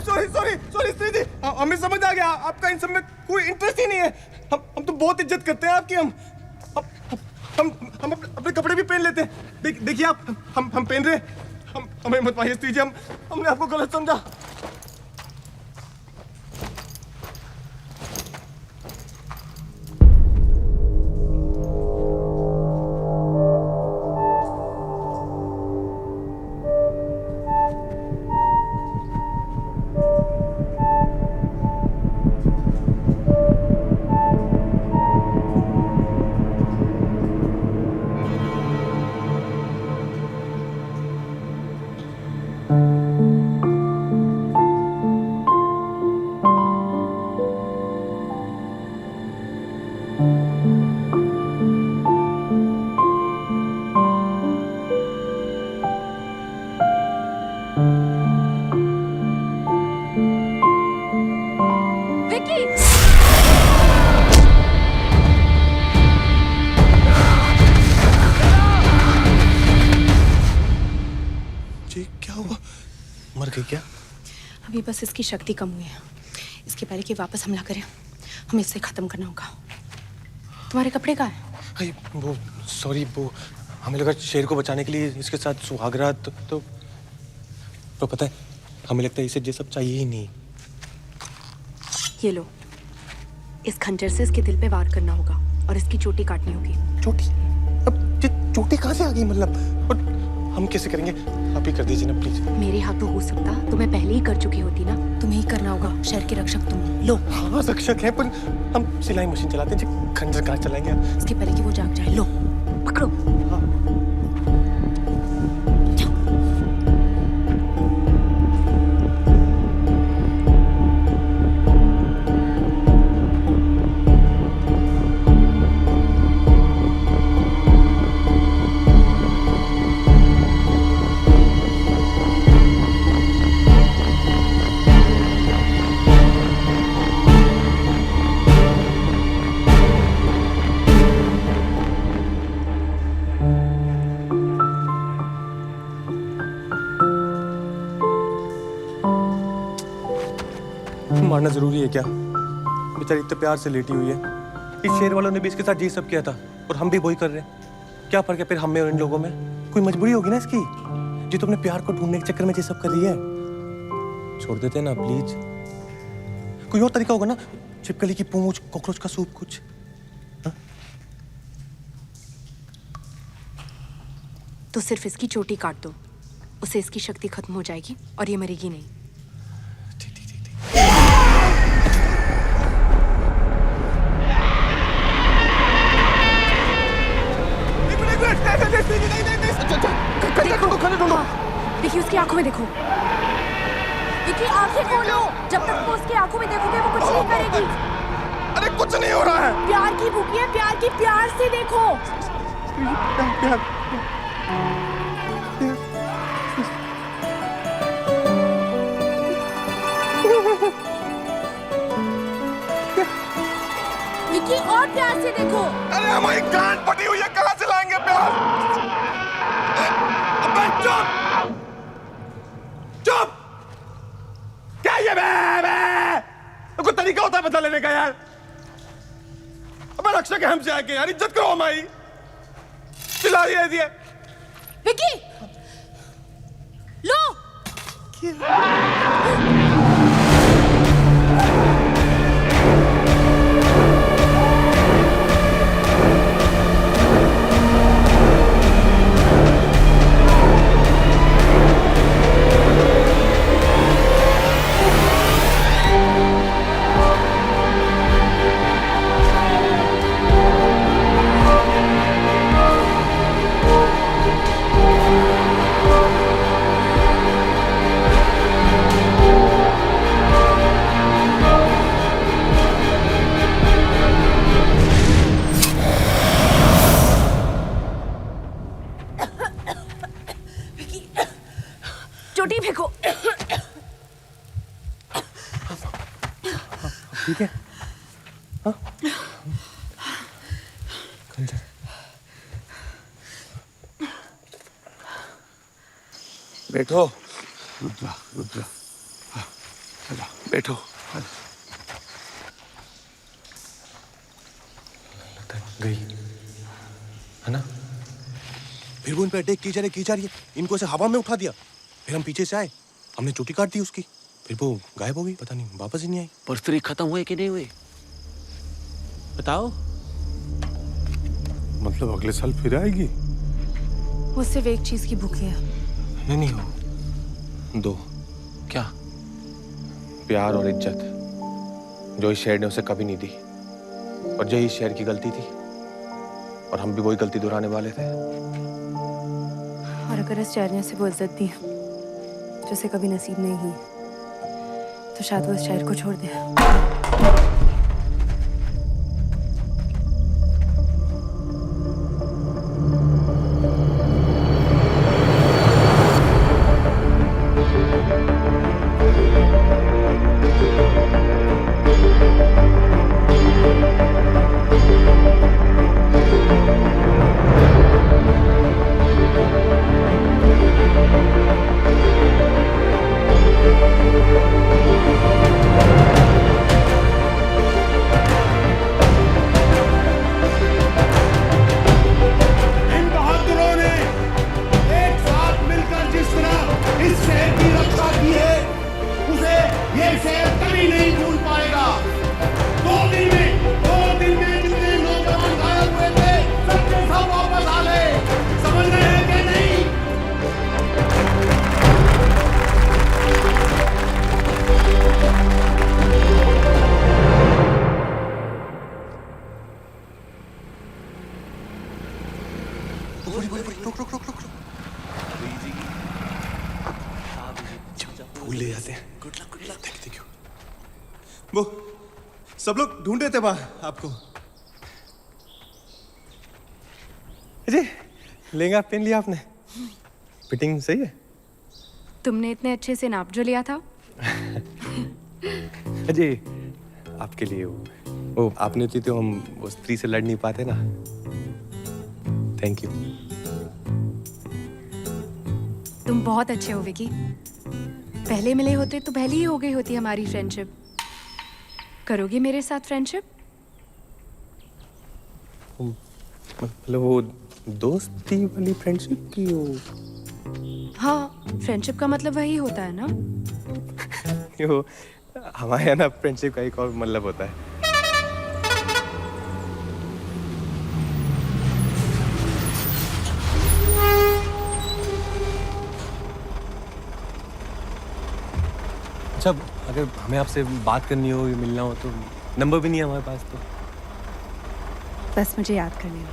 सॉरी स्त्री जी, हमें समझ आ गया आपका इन सब में कोई इंटरेस्ट ही नहीं है। हम तो बहुत इज्जत करते हैं आपकी। हम अपने कपड़े भी पहन लेते हैं। देखिए आप हम पहन रहे हैं। हमें मत मारिए स्त्री जी, हमने आपको गलत समझा। मर गई क्या? अभी बस इसकी शक्ति कम हुई है। इसके पहले कि वापस हमला करे हमें इसे खत्म करना होगा। तुम्हारे कपड़े कहाँ हैं? अरे वो सॉरी, वो हमें लगा शेर को बचाने के लिए इसके साथ सुहागरात तो पता है हमें लगता है इसे ये सब चाहिए ही नहीं। ये लो, इस खंजर से इसके दिल पे वार करना होगा और इसकी चोटी काटनी होगी। चोटी? अब ये चोटी कहाँ से आ गई? मतलब और हम कैसे करेंगे? आप ही कर दीजिए ना प्लीज। मेरे हाथों हो सकता तो मैं पहले ही कर चुकी होती ना। तुम्हें ही करना होगा, शहर के रक्षक तुम। लो। हाँ रक्षक है, पर हम सिलाई मशीन चलाते हैं, खंजर कहाँ चलाएंगे? इसके पहले कि वो जाग जाए। लो पकड़ो। हाँ। मारना जरूरी है क्या? बेचारी इतने प्यार से लेटी हुई है। इस शेर वालों ने भी इसके साथ ये सब किया था और हम भी वही कर रहे हैं। क्या फर्क है फिर हम में और इन लोगों में? कोई मजबूरी होगी ना इसकी, जो तुमने प्यार को ढूंढने के चक्कर में ये सब कर रही है। छोड़ देते ना प्लीज। कोई और तरीका होगा ना, छिपकली की पूंछ, कॉकरोच का सूप, कुछ। तो सिर्फ इसकी चोटी काट दो, उससे इसकी शक्ति खत्म हो जाएगी और ये मरेगी नहीं। देखिए उसकी आंखों में देखो। देखिए आंखें खोलो। जब तक वो उसकी आंखों में देखोगे वो कुछ नहीं करेगी। अरे कुछ नहीं हो रहा है। प्यार की भूखी है, प्यार की, प्यार से देखो। प्यार। विकी और प्यार से देखो। अरे हमारी गांड फटी हुई है, कहाँ से लाएंगे प्यार? अबे चुप! चुप! क्या ये बे? कोई तरीका होता है बदला लेने का यार? अबे रक्षक है हमसे आके यार, इज्जत करो हमारी। चिल्ला रही है। विकी लो। चोटी फेंको। ठीक है? हाँ? बैठो। रुद्रा बैठो। गई है ना? फिर वो इन पे अटैक की जा रही है। इनको ऐसे हवा में उठा दिया, फिर हम पीछे से आए, हमने चोटी काट दी उसकी, फिर वो गायब हो गई, पता नहीं वापस ही नहीं आई। पर फिर खत्म हुए कि नहीं हुए बताओ? मतलब अगले साल फिर आएगी? वो सिर्फ एक चीज की भूखी है। नहीं हो, दो। क्या? प्यार और इज्जत, जो इस शेर ने उसे कभी नहीं दी, और यही इस शेर की गलती थी, और हम भी वही गलती दोहराने वाले थे। और अगर इस शेर ने उसे वो इज्जत दी जो उसे कभी नसीब नहीं हुई, तो शायद वो इस शहर को छोड़ दे। फूल ले जाते हैं। Thank you. वो सब लोग ढूंढ रहे थे वहां आपको। अजय, लहंगा पहन लिया आपने? फिटिंग सही है? तुमने इतने अच्छे से नाप जो लिया था? अजय, आपके लिए वो आपने होती तो हम वो स्त्री से लड़ नहीं पाते ना। Thank you. तुम बहुत अच्छे हो विकी। पहले मिले होते तो पहले ही हो गई होती हमारी फ्रेंडशिप। करोगे मेरे साथ फ्रेंडशिप? मतलब वो दोस्ती वाली फ्रेंडशिप की वो। हाँ, फ्रेंडशिप का मतलब वही होता है ना। वो हमारे यहाँ ना फ्रेंडशिप का एक और मतलब होता है। अच्छा, अगर हमें आपसे बात करनी हो या मिलना हो तो नंबर भी नहीं है हमारे पास तो। बस मुझे याद कर लेना।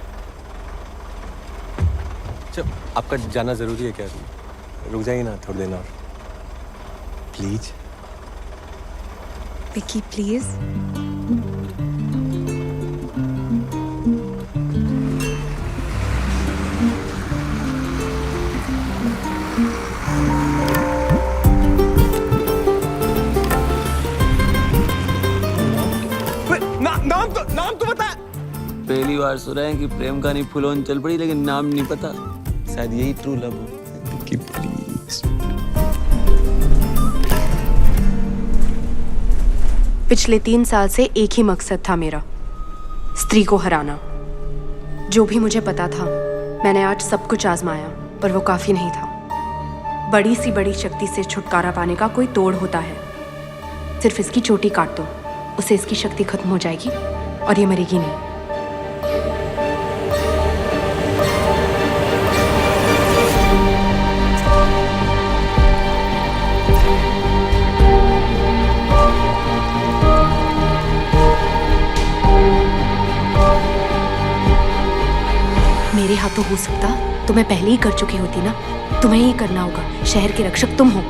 अच्छा, आपका जाना जरूरी है क्या? रुक जाइए ना थोड़ी देर और प्लीज। विकी प्लीज। नाम तो बता। पहली बार सुन रहे हैं कि प्रेम कहानी फुलोन चल पड़ी, लेकिन नाम नहीं पता। शायद यही ट्रू लव हो। पिछले 3 साल से एक ही मकसद था मेरा, स्त्री को हराना। जो भी मुझे पता था, मैंने आज सब कुछ आजमाया, पर वो काफी नहीं था। बड़ी सी बड़ी शक्ति से छुटकारा पाने का कोई तोड़ होता है। सिर्फ इसकी चोटी काट दो, उसे इसकी शक्ति खत्म हो जाएगी और ये मरेगी नहीं। मेरे हाथों हो सकता तो मैं पहले ही कर चुकी होती ना। तुम्हें ही करना होगा, शहर के रक्षक तुम हो।